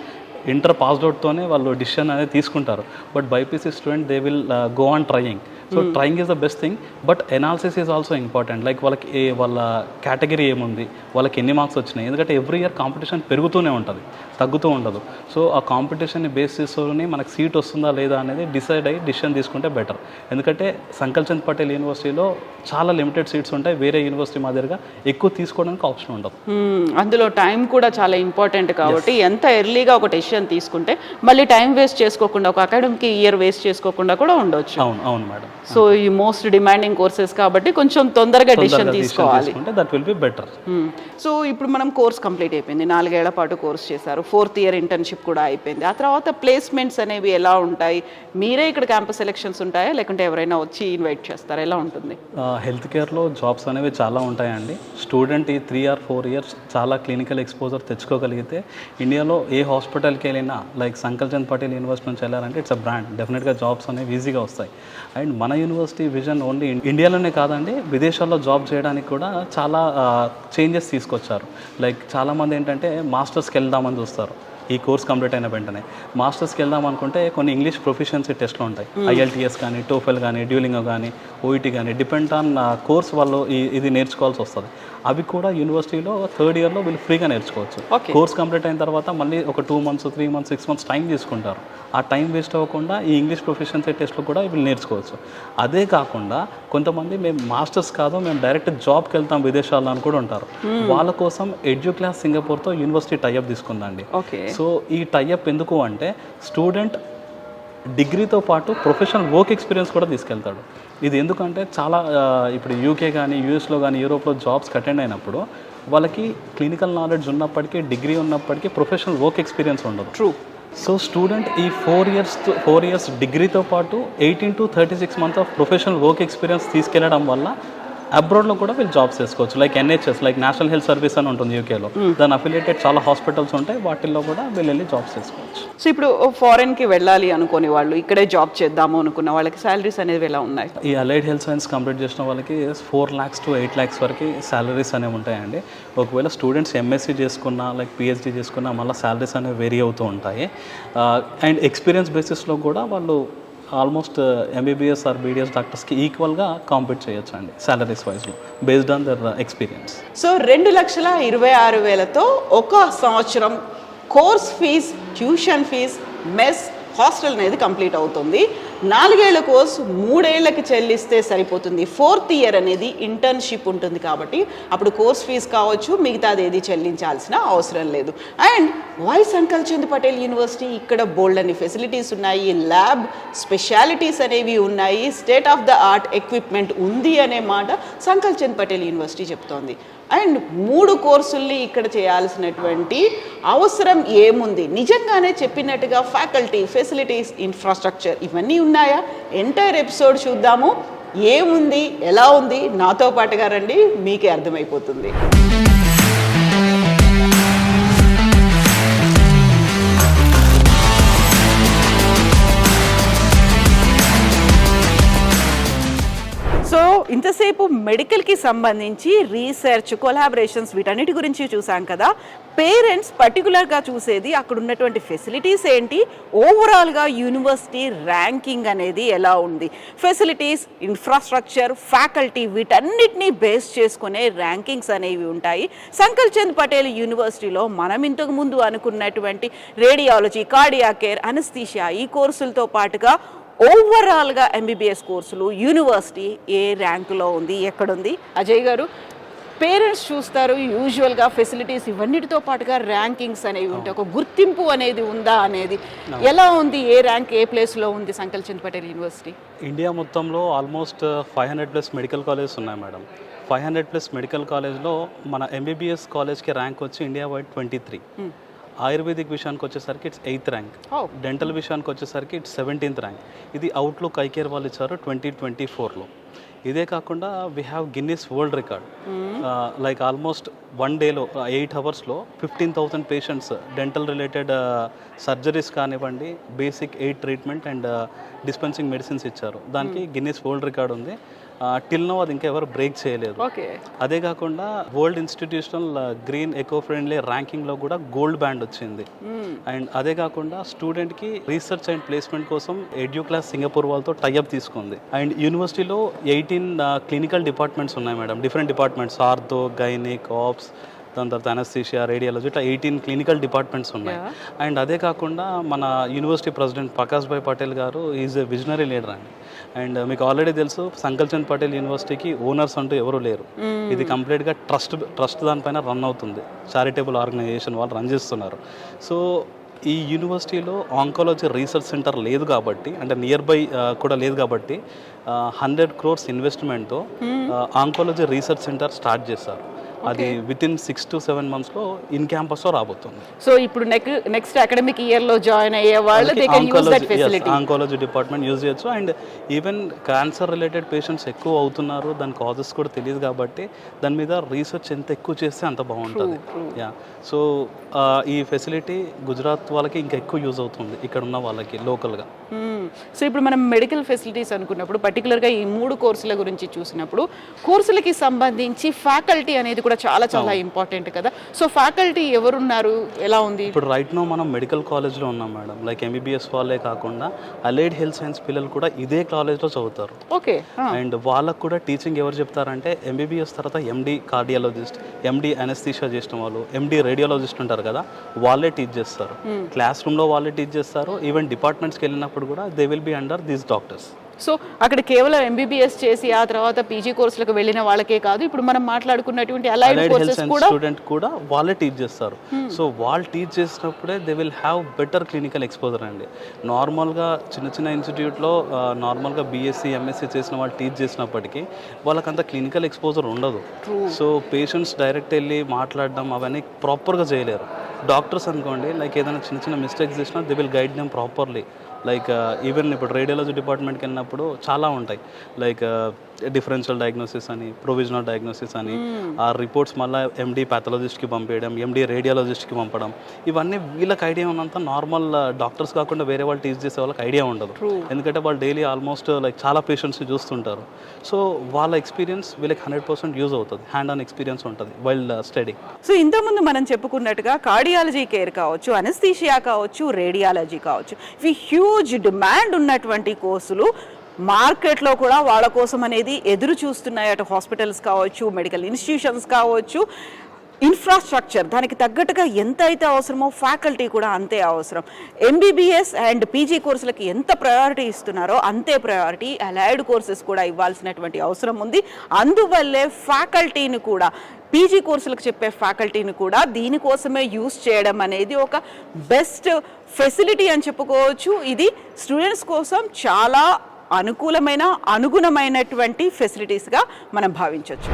ఇంటర్ పాస్డ్ అవుట్తోనే వాళ్ళు డిసిషన్ అనేది తీసుకుంటారు. But BiPC student they will go on trying. So trying is the best thing. But analysis is also important. Like వాళ్ళకి వాళ్ళ కేటగిరీ ఏముంది, వాళ్ళకి ఎన్ని మార్క్స్ వచ్చినాయి. ఎందుకంటే ఎవ్రీ ఇయర్ కాంపిటీషన్ పెరుగుతూనే ఉంటుంది, తగ్గుతూ ఉండదు. సో ఆ కాంపిటీషన్ని బేస్ చేసుకొని మనకు సీట్ వస్తుందా లేదా అనేది డిసైడ్ అయ్యి డిసిషన్ తీసుకుంటే బెటర్. ఎందుకంటే సంకల్చంద్ పటేల్ యూనివర్సిటీలో చాలా లిమిటెడ్ సీట్స్ ఉంటాయి. వేరే యూనివర్సిటీ మాదిరిగా ఎక్కువ తీసుకోవడానికి ఆప్షన్ ఉండదు. అందులో టైం కూడా చాలా ఇంపార్టెంట్ కాబట్టి ఎంత ఎర్లీగా ఒక డెసిషన్ తీసుకుంటే మళ్ళీ టైం వేస్ట్ చేసుకోకుండా, ఒక అకాడమిక్ ఇయర్ వేస్ట్ చేసుకోకుండా కూడా ఉండొచ్చు. అవును మేడం. సో ఈ మోస్ట్ డిమాండింగ్ కోర్సెస్ కాబట్టి కొంచెం తొందరగా డెసిషన్ తీసుకోవాలి. That will be better. So ఇప్పుడు మనం కోర్స్ కంప్లీట్ అయిపోయింది, 4 ఏళ్ల పాటు కోర్స్ చేశారు, 4th year ఇంటర్న్షిప్ కూడా అయిపోయింది. ఆ తర్వాత ప్లేస్మెంట్స్ అనేవి ఎలా ఉంటాయి? మీరే ఇక్కడ క్యాంపస్ సెలెక్షన్స్ ఉంటాయా, లేకుంటే ఎవరైనా వచ్చి ఇన్వైట్ చేస్తారా? ఎలా ఉంటుంది? హెల్త్ కేర్లో జాబ్స్ అనేవి చాలా ఉంటాయండి. స్టూడెంట్ ఈ 3 or 4 years చాలా క్లినికల్ ఎక్స్పోజర్ తెచ్చుకోగలిగితే ఇండియాలో ఏ హాస్పిటల్కి వెళ్ళినా లైక్ సంకల్చంద్ పటేల్ యూనివర్సిటీ నుంచి వెళ్ళాలంటే ఇట్స్ అ బ్రాండ్. డెఫినెట్గా జాబ్స్ అనేవి ఈజీగా వస్తాయి. అండ్ మన యూనివర్సిటీ విజన్ ఓన్లీ ఇండియాలోనే కాదండి, విదేశాల్లో జాబ్ చేయడానికి కూడా చాలా చేంజెస్ తీసుకొచ్చారు. లైక్ చాలామంది ఏంటంటే మాస్టర్స్కి వెళ్దామని చూస్తారు. ఈ కోర్స్ కంప్లీట్ అయిన వెంటనే మాస్టర్స్కి వెళ్దాం అనుకుంటే కొన్ని ఇంగ్లీష్ ప్రొఫిషియన్సీ టెస్ట్లు ఉంటాయి. IELTS కానీ, టోఫెల్ కానీ, డ్యూలింగో కానీ, OET కానీ, డిపెండ్ ఆన్ కోర్స్ వాళ్ళు ఇది నేర్చుకోవాల్సి వస్తుంది. అవి కూడా యూనివర్సిటీలో 3rd yearలో వీళ్ళు ఫ్రీగా నేర్చుకోవచ్చు. కోర్స్ కంప్లీట్ అయిన తర్వాత మళ్ళీ ఒక 2 months, 3 months, 6 months టైం తీసుకుంటారు. ఆ టైం వేస్ట్ అవ్వకుండా ఈ ఇంగ్లీష్ ప్రొఫిషియన్సీ టెస్ట్లు కూడా వీళ్ళు నేర్చుకోవచ్చు. అదే కాకుండా కొంతమంది మేము మాస్టర్స్ కాదు, మేము డైరెక్ట్ జాబ్కి వెళ్తాం విదేశాల్లో అని కూడా ఉంటారు. వాళ్ళ కోసం ఎడ్యుక్లాస్ సింగపూర్తో యూనివర్సిటీ టైఅప్ తీసుకుందండి. సో ఈ టైఅప్ ఎందుకు అంటే స్టూడెంట్ డిగ్రీతో పాటు ప్రొఫెషనల్ వర్క్ ఎక్స్పీరియన్స్ కూడా తీసుకెళ్తాడు. ఇది ఎందుకంటే చాలా ఇప్పుడు UK కానీ, US లో కానీ, యూరోప్లో జాబ్స్కి అటెండ్ అయినప్పుడు వాళ్ళకి క్లినికల్ నాలెడ్జ్ ఉన్నప్పటికీ, డిగ్రీ ఉన్నప్పటికీ ప్రొఫెషనల్ వర్క్ ఎక్స్పీరియన్స్ ఉండదు. ట్రూ. సో స్టూడెంట్ ఈ 4 years డిగ్రీతో పాటు 18 to 36 months of professional work experience తీసుకెళ్లడం వల్ల అబ్రాడ్లో కూడా వీళ్ళు జాబ్స్ చేసుకోవచ్చు. Like NHS, like national health service అని ఉంటుంది UKలో. దాని అఫిలియేటెడ్ చాలా హాస్పిటల్స్ ఉంటాయి, వాటిల్లో కూడా వీళ్ళు వెళ్ళి జాబ్స్ చేసుకోవచ్చు. సో ఇప్పుడు ఫారెన్కి వెళ్ళాలి అనుకునే వాళ్ళు, ఇక్కడే జాబ్ చేద్దాము అనుకున్న వాళ్ళకి శాలరీస్ అనేవి ఎలా ఉన్నాయి? ఈ అలైడ్ హెల్త్ సైన్స్ కంప్లీట్ చేసిన వాళ్ళకి 4 lakhs to 8 lakhs వరకు శాలరీస్ అనేవి ఉంటాయండి. ఒకవేళ స్టూడెంట్స్ MSc చేసుకున్నా, లైక్ PhD చేసుకున్నా మళ్ళీ శాలరీస్ అనేవి వేరీ అవుతూ ఉంటాయి. అండ్ ఎక్స్పీరియన్స్ బేసిస్లో కూడా వాళ్ళు ఆల్మోస్ట్ MBBS ఆర్ BDS డాక్టర్స్కి ఈక్వల్గా కాంపీట్ చేయొచ్చు అండి శాలరీస్ వైజ్లో, based on their experience. So 2,26,000తో ఒక సంవత్సరం course fee, tuition fee, mess, hostel అనేది కంప్లీట్ అవుతుంది. 4 ఏళ్ల కోర్సు 3 ఏళ్ళకి చెల్లిస్తే సరిపోతుంది. 4th ఇయర్ అనేది ఇంటర్న్షిప్ ఉంటుంది కాబట్టి అప్పుడు కోర్స్ ఫీజు కావచ్చు, మిగతాది ఏది చెల్లించాల్సిన అవసరం లేదు. And why Sankal Chand Patel university, ఇక్కడ బోల్డ్ అని ఫెసిలిటీస్ ఉన్నాయి, ల్యాబ్ స్పెషాలిటీస్ అనేవి ఉన్నాయి, state of the art equipment ఉంది అనే మాట సంకల్ చంద్ పటేల్ యూనివర్సిటీ చెప్తోంది. అండ్ 3 కోర్సుల్ని ఇక్కడ చేయాల్సినటువంటి అవసరం ఏముంది? నిజంగానే చెప్పినట్టుగా ఫ్యాకల్టీ, ఫెసిలిటీస్, ఇన్ఫ్రాస్ట్రక్చర్ ఇవన్నీ ఉన్నాయా? ఎంటైర్ ఎపిసోడ్ చూద్దాము. ఏముంది, ఎలా ఉంది, నాతో పాటుగా రండి, మీకే అర్థమైపోతుంది. సో ఇంతసేపు మెడికల్కి సంబంధించి రీసెర్చ్, కొలాబరేషన్స్ వీటన్నిటి గురించి చూసాం కదా. పేరెంట్స్ పర్టికులర్గా చూసేది అక్కడ ఉన్నటువంటి ఫెసిలిటీస్ ఏంటి, ఓవరాల్గా యూనివర్సిటీ ర్యాంకింగ్ అనేది ఎలా ఉంది, ఫెసిలిటీస్, ఇన్ఫ్రాస్ట్రక్చర్, ఫ్యాకల్టీ వీటన్నిటిని బేస్ చేసుకునే ర్యాంకింగ్స్ అనేవి ఉంటాయి. సంకల్ చంద్ పటేల్ యూనివర్సిటీలో మనం ఇంతకు ముందు అనుకున్నటువంటి రేడియాలజీ, కార్డియాక్ కేర్, అనస్థీషియా ఈ కోర్సులతో పాటుగా ఓవరాల్గా ఎంబీబీఎస్ కోర్సులు యూనివర్సిటీ ఏ ర్యాంకులో ఉంది, ఎక్కడుంది? అజయ్ గారు, పేరెంట్స్ చూస్తారు యూజువల్గా ఫెసిలిటీస్ ఇవన్నిటితో పాటుగా ర్యాంకింగ్స్ అనేవి ఉంటాయి, ఒక గుర్తింపు అనేది ఉందా అనేది ఎలా ఉంది, ఏ ర్యాంక్ ఏ ప్లేస్లో ఉంది సంకల్ చంద్ పటేల్ యూనివర్సిటీ? ఇండియా మొత్తంలో ఆల్మోస్ట్ 500+ మెడికల్ కాలేజెస్ ఉన్నాయి మేడం. 500+ మెడికల్ కాలేజ్లో మన ఎంబీబీఎస్ కాలేజ్కి ర్యాంక్ వచ్చి ఇండియా వైడ్ 23. ఆయుర్వేదిక్ విషయానికి వచ్చేసరికి ఇట్స్ 8th ర్యాంక్, డెంటల్ విషయానికి వచ్చేసరికి ఇట్స్ 17th ర్యాంక్. ఇది అవుట్లుక్ ఐకేర్ వాళ్ళు ఇచ్చారు 2024లో. ఇదే కాకుండా we have Guinness world record, like almost 1 డేలో 8 అవర్స్లో 15,000 పేషెంట్స్ డెంటల్ రిలేటెడ్ సర్జరీస్ కానివ్వండి, basic aid treatment and dispensing medicines ఇచ్చారు. దానికి గిన్నిస్ వరల్డ్ రికార్డ్ ఉంది. టిల్ నో అది ఇంకా ఎవరు బ్రేక్ చేయలేదు. అదే కాకుండా world institutional green eco friendly ర్యాంకింగ్లో కూడా గోల్డ్ బ్యాండ్ వచ్చింది. అండ్ అదే కాకుండా స్టూడెంట్కి రీసెర్చ్ అండ్ ప్లేస్మెంట్ కోసం ఎడ్యుక్లాస్ సింగపూర్ వాళ్ళతో టైఅప్ తీసుకుంది. అండ్ యూనివర్సిటీలో 18 క్లినికల్ డిపార్ట్మెంట్స్ ఉన్నాయి madam, different departments, ortho, gynaec, obs, దాని తర్వాత అనస్థీషియా, రేడియాలజీ, ఇట్లా 18 క్లినికల్ డిపార్ట్మెంట్స్ ఉన్నాయి. అండ్ అదే కాకుండా మన యూనివర్సిటీ ప్రెసిడెంట్ ప్రకాష్ భాయ్ పటేల్ గారు ఈజ్ ఎ విజనరీ లీడర్ అండి. అండ్ మీకు ఆల్రెడీ తెలుసు సంకల్ చంద్ పటేల్ యూనివర్సిటీకి ఓనర్స్ అంటూ ఎవరు లేరు. ఇది కంప్లీట్గా ట్రస్ట్ దానిపైన రన్ అవుతుంది, చారిటబుల్ ఆర్గనైజేషన్ వాళ్ళు రన్ చేస్తున్నారు. సో ఈ యూనివర్సిటీలో ఆంకాలజీ రీసెర్చ్ సెంటర్ లేదు కాబట్టి, అంటే నియర్ బై కూడా లేదు కాబట్టి 100 crores ఇన్వెస్ట్మెంట్తో ఆంకాలజీ రీసెర్చ్ సెంటర్ స్టార్ట్ చేశారు. అది వితిన్ 6 to 7 monthsలో ఇన్ క్యాంపస్లో రాబోతుంది. సో ఇప్పుడు నెక్స్ట్ అకాడమిక్ ఇయర్లో జాయిన్ అయ్యే వాళ్ళు ఆంకాలజీ డిపార్ట్మెంట్ యూజ్ చేయొచ్చు. And even cancer related patients ఎక్కువ అవుతున్నారు, దాని కాజెస్ కూడా తెలియదు కాబట్టి దాని మీద రీసెర్చ్ ఎంత ఎక్కువ చేస్తే అంత బాగుంటుంది. సో ఈ ఫెసిలిటీ గుజరాత్ వాళ్ళకి ఇంకా ఎక్కువ యూజ్ అవుతుంది, ఇక్కడ ఉన్న వాళ్ళకి లోకల్గా. సో ఇప్పుడు మనం మెడికల్ ఫెసిలిటీస్ అనుకున్నప్పుడు పర్టికులర్గా ఈ 3 కోర్సుల గురించి చూసినప్పుడు కోర్సులకి సంబంధించి ఫ్యాకల్టీ అనేది కూడా చాలా ఇంపార్టెంట్ కదా. సో ఫ్యాకల్టీ ఎవరున్నారు, ఎలా ఉంది? ఇప్పుడు రైట్ నో మనం మెడికల్ కాలేజ్లో ఉన్నాం మేడం. లైక్ ఎంబీబీఎస్ వాళ్ళే కాకుండా అలైడ్ హెల్త్ సైన్స్ పిల్లలు కూడా ఇదే కాలేజ్లో చదువుతారు. ఓకే. అండ్ వాళ్ళకు కూడా టీచింగ్ ఎవరు చెప్తారంటే ఎంబీబీఎస్ తర్వాత ఎండి కార్డియాలజిస్ట్, ఎండి అనస్థీషియా చేసిన వాళ్ళు, ఎండి రేడియాలజిస్ట్ ఉంటారు కదా, వాళ్ళే టీచ్ చేస్తారు. క్లాస్ రూమ్లో వాళ్ళే టీచ్ చేస్తారు. ఈవెన్ డిపార్ట్మెంట్స్కి వెళ్ళినప్పుడు కూడా they will be under these doctors. So అక్కడ కేవలం ఎంబీబీఎస్ చేసి ఆ తర్వాత పీజీ కోర్సులకు వెళ్ళిన వాళ్ళకే కాదు, ఇప్పుడు మనం మాట్లాడుకున్నటువంటి అలైడ్ కోర్సెస్ కూడా స్టూడెంట్ కూడా వాళ్ళే టీచ్ చేస్తారు. సో వాళ్ళు టీచ్ చేసినప్పుడే they will have better clinical exposure అండి. నార్మల్గా చిన్న ఇన్స్టిట్యూట్లో నార్మల్గా బీఎస్సీ, ఎంఎస్సీ చేసిన వాళ్ళు టీచ్ చేసినప్పటికీ వాళ్ళకంత క్లినికల్ ఎక్స్పోజర్ ఉండదు. సో పేషెంట్స్ డైరెక్ట్ వెళ్ళి మాట్లాడడం అవన్నీ ప్రాపర్గా చేయలేరు. డాక్టర్స్ అనుకోండి, లైక్ ఏదైనా చిన్న మిస్టేక్స్ చేసినా they will guide them properly. Like even ఇప్పుడు రేడియాలజీ డిపార్ట్మెంట్కి వెళ్ళినప్పుడు చాలా ఉంటాయి, లైక్ డిఫరెన్షియల్ డయాగ్నోసిస్ అని, ప్రొవిజనల్ డయాగ్నోసిస్ అని, ఆ రిపోర్ట్స్ మళ్ళీ ఎండి ప్యాథాలజిస్ట్కి పంపించడం, ఎండి రేడియాలజిస్ట్కి పంపడం, ఇవన్నీ వీళ్ళకి ఐడియా ఉన్నంత నార్మల్ డాక్టర్స్ కాకుండా వేరే వాళ్ళు టీచ్ చేసే వాళ్ళకి ఐడియా ఉండదు. ఎందుకంటే వాళ్ళు డైలీ ఆల్మోస్ట్ లైక్ చాలా పేషెంట్స్ని చూస్తుంటారు. సో వాళ్ళ ఎక్స్పీరియన్స్ వీళ్ళకి 100% యూజ్ అవుతుంది, హ్యాండ్ ఆన్ ఎక్స్పీరియన్స్ ఉంటుంది వైల్ స్టడీ. సో ఇంతకుముందు మనం చెప్పుకున్నట్టుగా కార్డియాలజీ కేర్ కావచ్చు, అనస్థీషియా కావచ్చు, రేడియాలజీ కావచ్చు, ఇవి హ్యూజ్ డిమాండ్ ఉన్నటువంటి కోర్సులు. మార్కెట్లో కూడా వాళ్ళ కోసం అనేది ఎదురు చూస్తున్నాయి, అటు హాస్పిటల్స్ కావచ్చు, మెడికల్ ఇన్స్టిట్యూషన్స్ కావచ్చు. ఇన్ఫ్రాస్ట్రక్చర్ దానికి తగ్గట్టుగా ఎంత అయితే అవసరమో ఫ్యాకల్టీ కూడా అంతే అవసరం. ఎంబీబీఎస్ అండ్ పీజీ కోర్సులకి ఎంత ప్రయారిటీ ఇస్తున్నారో అంతే ప్రయారిటీ అలైడ్ కోర్సెస్ కూడా ఇవ్వాల్సినటువంటి అవసరం ఉంది. అందువల్లే ఫ్యాకల్టీని కూడా పీజీ కోర్సులకు చెప్పే ఫ్యాకల్టీని కూడా దీనికోసమే యూస్ చేయడం అనేది ఒక బెస్ట్ ఫెసిలిటీ అని చెప్పుకోవచ్చు. ఇది స్టూడెంట్స్ కోసం చాలా అనుగుణమైనటువంటి ఫెసిలిటీస్గా మనం భావించవచ్చు.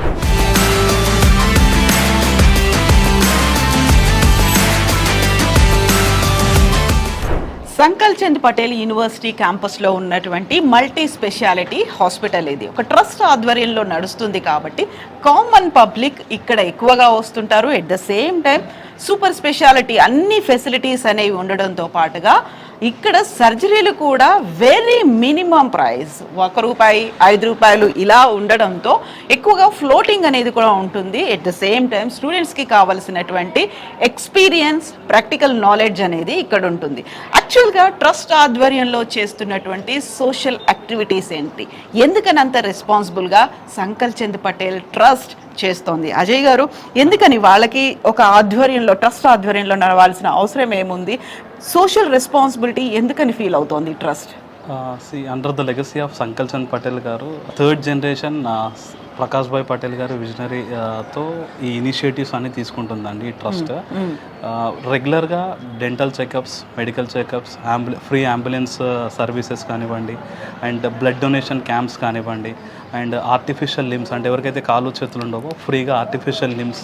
సంకల్ చంద్ పటేల్ యూనివర్సిటీ క్యాంపస్లో ఉన్నటువంటి మల్టీ స్పెషాలిటీ హాస్పిటల్ ఇది ఒక ట్రస్ట్ ఆధ్వర్యంలో నడుస్తుంది కాబట్టి కామన్ పబ్లిక్ ఇక్కడ ఎక్కువగా వస్తుంటారు. At the same time super speciality అన్ని ఫెసిలిటీస్ అనేవి ఉండడంతో పాటుగా ఇక్కడ సర్జరీలు కూడా వెరీ మినిమం ప్రైస్, ₹1, ₹5 ఇలా ఉండడంతో ఎక్కువగా ఫ్లోటింగ్ అనేది కూడా ఉంటుంది. ఎట్ ద సేమ్ టైం స్టూడెంట్స్కి కావాల్సినటువంటి ఎక్స్పీరియన్స్, ప్రాక్టికల్ నాలెడ్జ్ అనేది ఇక్కడ ఉంటుంది. యాక్చువల్గా ట్రస్ట్ ఆధ్వర్యంలో చేస్తున్నటువంటి సోషల్ యాక్టివిటీస్ ఏంటి, ఎందుకని అంత రెస్పాన్సిబుల్గా సంకల్ చంద్ పటేల్ ట్రస్ట్ చేస్తోంది? అజయ్ గారు, ఎందుకని వాళ్ళకి ఒక ఆధ్వర్యంలో ట్రస్ట్ ఆధ్వర్యంలో నడవాల్సిన అవసరం ఏముంది? సోషల్ రెస్పాన్సిబిలిటీ ఎందుకని ఫీల్ అవుతోంది trust? Under the legacy of Sankal Chand Patel గారు, థర్డ్ జనరేషన్ ప్రకాష్ భాయ్ పటేల్ గారు విజనరీతో ఈ ఇనిషియేటివ్స్ అన్ని తీసుకుంటుందండి ఈ ట్రస్ట్. రెగ్యులర్గా dental checkups, medical checkups, free ambulance services కానివ్వండి, అండ్ బ్లడ్ డొనేషన్ క్యాంప్స్ కానివ్వండి, అండ్ ఆర్టిఫిషియల్ లిమ్స్ అంటే ఎవరికైతే కాళ్ళు చేతులు ఉండవో ఫ్రీగా ఆర్టిఫిషియల్ లిమ్స్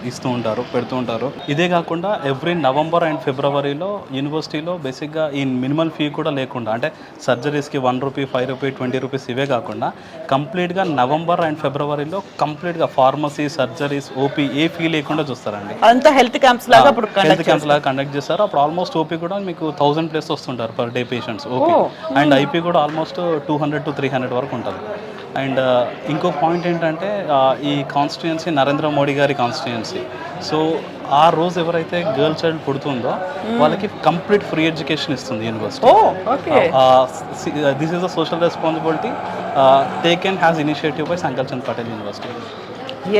ఇస్తూ ఉంటారు, పెడుతూ ఉంటారు. ఇదే కాకుండా ఎవ్రీ నవంబర్ అండ్ ఫిబ్రవరిలో యూనివర్సిటీలో బేసిక్గా ఈ మినిమల్ ఫీ కూడా లేకుండా, అంటే సర్జరీస్కి ₹1, ₹5, ₹20 ఇవే కాకుండా కంప్లీట్గా నవంబర్ అండ్ ఫిబ్రవరిలో కంప్లీట్గా ఫార్మసీ, సర్జరీస్, ఓపీ ఏ ఫీ లేకుండా చూస్తారండి. అంతా హెల్త్ క్యాంప్స్ లాగా కండక్ట్ చేస్తారు. అప్పుడు ఆల్మోస్ట్ ఓపీ కూడా మీకు 1000+ వస్తుంటారు per day patients OP, and IP కూడా ఆల్మోస్ట్ 200 to 300 వరకు ఉంటుంది. అండ్ ఇంకో పాయింట్ ఏంటంటే ఈ కాన్స్టిట్యుయెన్సీ నరేంద్ర మోడీ గారి కాన్స్టిట్యుయెన్సీ. సో ఆ రోజు ఎవరైతే గర్ల్ చైల్డ్ పుడుతుందో వాళ్ళకి కంప్లీట్ ఫ్రీ ఎడ్యుకేషన్ ఇస్తుంది university. This is the social responsibility taken has initiative by Sankal Chand Patel university.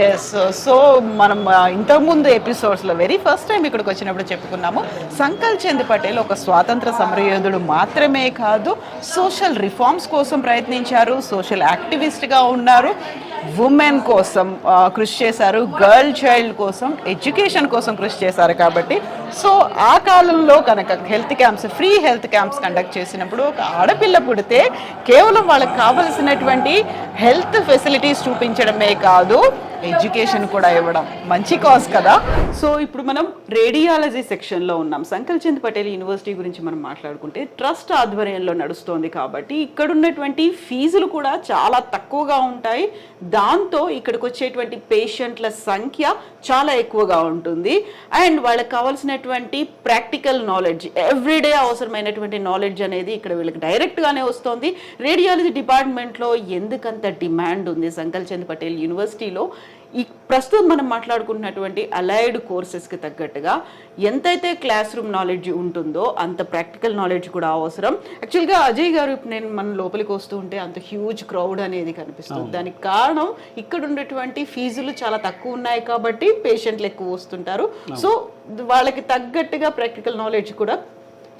Yes, so మనం ఇంతకుముందు ఎపిసోడ్స్లో వెరీ ఫస్ట్ టైం ఇక్కడికి వచ్చినప్పుడు చెప్పుకున్నాము, సంకల్ చంద్ పటేల్ ఒక స్వాతంత్ర సమరయోధుడు మాత్రమే కాదు, సోషల్ రిఫార్మ్స్ కోసం ప్రయత్నించారు, సోషల్ యాక్టివిస్ట్గా ఉన్నారు, ఉమెన్ కోసం కృషి చేశారు, గర్ల్ చైల్డ్ కోసం, ఎడ్యుకేషన్ కోసం కృషి చేశారు. కాబట్టి సో ఆ కాలంలో కనుక health camps, free health camps conduct చేసినప్పుడు ఒక ఆడపిల్ల పుడితే కేవలం వాళ్ళకి కావలసినటువంటి హెల్త్ ఫెసిలిటీస్ చూపించడమే కాదు, ఎడ్యుకేషన్ కూడా ఇవ్వడం మంచి కాజ్ కదా. సో ఇప్పుడు మనం రేడియాలజీ సెక్షన్లో ఉన్నాం. సంకల్ చంద్ పటేల్ యూనివర్సిటీ గురించి మనం మాట్లాడుకుంటే ట్రస్ట్ ఆధ్వర్యంలో నడుస్తోంది కాబట్టి ఇక్కడ ఉన్నటువంటి ఫీజులు కూడా చాలా తక్కువగా ఉంటాయి. దాంతో ఇక్కడికి వచ్చేటువంటి పేషెంట్ల సంఖ్య చాలా ఎక్కువగా ఉంటుంది. అండ్ వాళ్ళకి కావాల్సినటువంటి ప్రాక్టికల్ నాలెడ్జ్, ఎవ్రీడే అవసరమైనటువంటి నాలెడ్జ్ అనేది ఇక్కడ వీళ్ళకి డైరెక్ట్గానే వస్తుంది. రేడియాలజీ డిపార్ట్మెంట్లో ఎందుకంత డిమాండ్ ఉంది సంకల్ చంద్ పటేల్ యూనివర్సిటీలో? ఈ ప్రస్తుతం మనం మాట్లాడుకుంటున్నటువంటి అలైడ్ కోర్సెస్కి తగ్గట్టుగా ఎంతైతే క్లాస్ రూమ్ నాలెడ్జ్ ఉంటుందో అంత ప్రాక్టికల్ నాలెడ్జ్ కూడా అవసరం. యాక్చువల్గా అజయ్ గారు, నేను మన లోపలికి వస్తూ ఉంటే అంత హ్యూజ్ క్రౌడ్ అనేది కనిపిస్తుంది. దానికి కారణం ఇక్కడ ఉన్నటువంటి ఫీజులు చాలా తక్కువ ఉన్నాయి కాబట్టి పేషెంట్లు ఎక్కువ వస్తుంటారు. సో వాళ్ళకి తగ్గట్టుగా ప్రాక్టికల్ నాలెడ్జ్ కూడా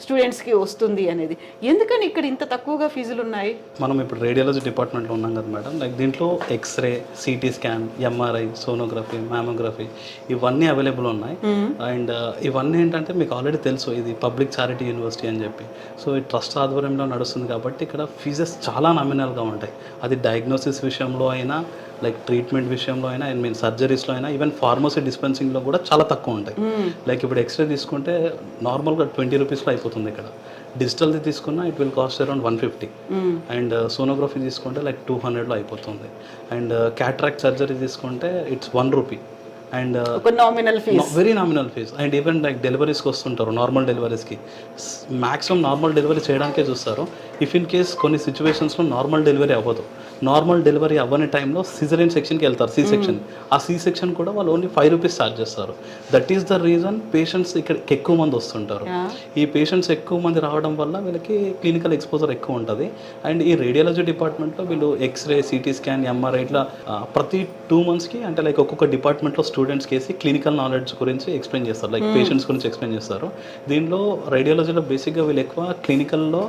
స్టూడెంట్స్కి వస్తుంది అనేది. ఎందుకని ఇక్కడ ఇంత తక్కువగా ఫీజులు ఉన్నాయి? మనం ఇప్పుడు రేడియాలజీ డిపార్ట్మెంట్లో ఉన్నాం కదా మేడం, లైక్ దీంట్లో X ray, CT scan, MRI, sonography, mammography ఇవన్నీ అవైలబుల్ ఉన్నాయి. అండ్ ఇవన్నీ ఏంటంటే మీకు ఆల్రెడీ తెలుసు ఇది పబ్లిక్ చారిటీ యూనివర్సిటీ అని చెప్పి. సో ఈ ట్రస్ట్ ఆధ్వర్యంలో నడుస్తుంది కాబట్టి ఇక్కడ ఫీజెస్ చాలా నామినల్గా ఉంటాయి. అది డయాగ్నోసిస్ విషయంలో అయినా, లైక్ ట్రీట్మెంట్ విషయంలో అయినా, ఐ మీన్ సర్జరీస్లో అయినా, ఈవెన్ ఫార్మసీ డిస్పెన్సింగ్లో కూడా చాలా తక్కువ ఉంటాయి. లైక్ ఇప్పుడు ఎక్స్రే తీసుకుంటే నార్మల్గా ₹20 అయిపోతుంది. ఇక్కడ డిజిటల్ది తీసుకున్నా it will cost around 150. And sonography తీసుకుంటే లైక్ 200లో అయిపోతుంది. అండ్ క్యాట్రాక్ట్ సర్జరీ తీసుకుంటే it's ₹1. And very nominal fee. And even like డెలివరీస్కి వస్తుంటారు, నార్మల్ డెలివరీస్కి మ్యాక్సిమం నార్మల్ డెలివరీ చేయడానికే చూస్తారు. ఇఫ్ ఇన్ కేస్ కొన్ని సిచ్యువేషన్స్లో నార్మల్ డెలివరీ అవ్వదు, నార్మల్ డెలివరీ అవ్వని టైంలో సిజరిన్ సెక్షన్కి వెళ్తారు, సి సెక్షన్. ఆ సి సెక్షన్ కూడా వాళ్ళు ఓన్లీ 5 రూపీస్ ఛార్జ్ చేస్తారు. That is the reason patients ఇక్కడికి ఎక్కువ మంది వస్తుంటారు. ఈ పేషెంట్స్ ఎక్కువ మంది రావడం వల్ల వీళ్ళకి క్లినికల్ ఎక్స్పోజర్ ఎక్కువ ఉంటుంది. అండ్ ఈ రేడియాలజీ డిపార్ట్మెంట్లో వీళ్ళు ఎక్స్రే, సిటీ స్కాన్, ఎంఆర్ఐ ఇట్లా ప్రతి 2 మంత్స్కి అంటే లైక్ ఒక్కొక్క డిపార్ట్మెంట్లో స్టూడెంట్స్కి వేసి క్లినికల్ నాలెడ్జ్ గురించి ఎక్స్ప్లెయిన్ చేస్తారు, లైక్ పేషెంట్స్ గురించి ఎక్స్ప్లెయిన్ చేస్తారు. దీనిలో రేడియాలజీలో బేసిక్గా వీళ్ళు ఎక్కువ క్లినికల్లో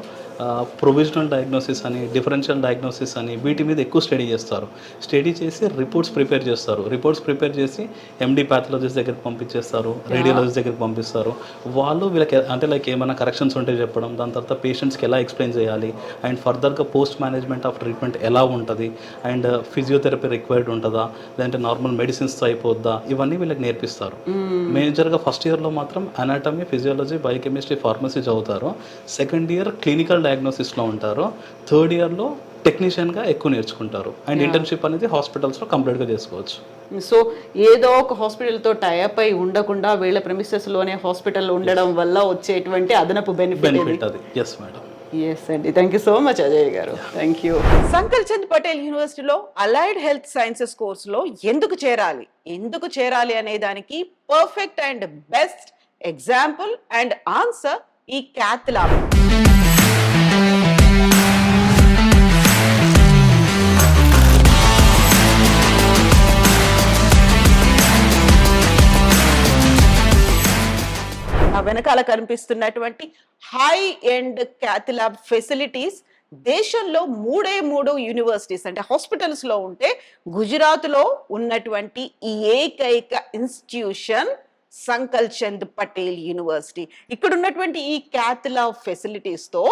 ప్రొవిజనల్ డయాగ్నోసిస్ అని, డిఫరెన్షియల్ డయాగ్నోసిస్ అని వీటి మీద ఎక్కువ స్టడీ చేస్తారు. స్టడీ చేసి రిపోర్ట్స్ ప్రిపేర్ చేస్తారు. రిపోర్ట్స్ ప్రిపేర్ చేసి ఎండి ప్యాథాలజిస్ట్ దగ్గరికి పంపించేస్తారు, రేడియాలజిస్ట్ దగ్గరికి పంపిస్తారు. వాళ్ళు వీళ్ళకి అంటే లైక్ ఏమైనా కరెక్షన్స్ ఉంటే చెప్పడం, దాని తర్వాత పేషెంట్స్కి ఎలా ఎక్స్ప్లెయిన్ చేయాలి, అండ్ ఫర్దర్గా పోస్ట్ మేనేజ్మెంట్ ఆఫ్ ట్రీట్మెంట్ ఎలా ఉంటుంది, అండ్ ఫిజియోథెరపీ రిక్వైర్డ్ ఉంటుందా, లేదంటే నార్మల్ మెడిసిన్స్తో అయిపోద్దా, ఇవన్నీ వీళ్ళకి నేర్పిస్తారు. మేజర్గా ఫస్ట్ ఇయర్లో మాత్రం అనాటమీ, ఫిజియాలజీ, బయోకెమిస్ట్రీ, ఫార్మసీ చదువుతారు. సెకండ్ ఇయర్ క్లినికల్ డయాగ్నోసిస్లో ఉంటారు. థర్డ్ ఇయర్లో టెక్నీషియన్గా ఎక్కువ నేర్చుకుంటారు. అండ్ ఇంటర్న్షిప్ అనేది హాస్పిటల్స్లో కంప్లీట్గా చేసుకోవచ్చు. సో ఏదో ఒక హాస్పిటల్తో టైఅప్ అయి ఉండకుండా వీళ్ళ ప్రెమిసెస్లోనే హాస్పిటల్ ఉండడం వల్ల వచ్చేటువంటి అదనపు బెనిఫిట్ అది. Yes madam. ఎస్ అండి, thank you so much Ajay garu, thank you. సంకల్ Chand Patel యూనివర్సిటీలో అలైడ్ హెల్త్ సైన్సెస్ కోర్సులో ఎందుకు చేరాలి అనే దానికి perfect and best example and answer ఈ క్యాత్ ల్యాబ్. వెనకాల కనిపిస్తున్నటువంటి high end cath lab facilities దేశంలో 3 యూనివర్సిటీస్ అంటే హాస్పిటల్స్ లో ఉంటే గుజరాత్లో ఉన్నటువంటి ఈ ఏకైక ఇన్స్టిట్యూషన్ సంకల్ చంద్ పటేల్ యూనివర్సిటీ. ఇక్కడ ఉన్నటువంటి ఈ క్యాత్ ల్యాబ్ ఫెసిలిటీస్ తో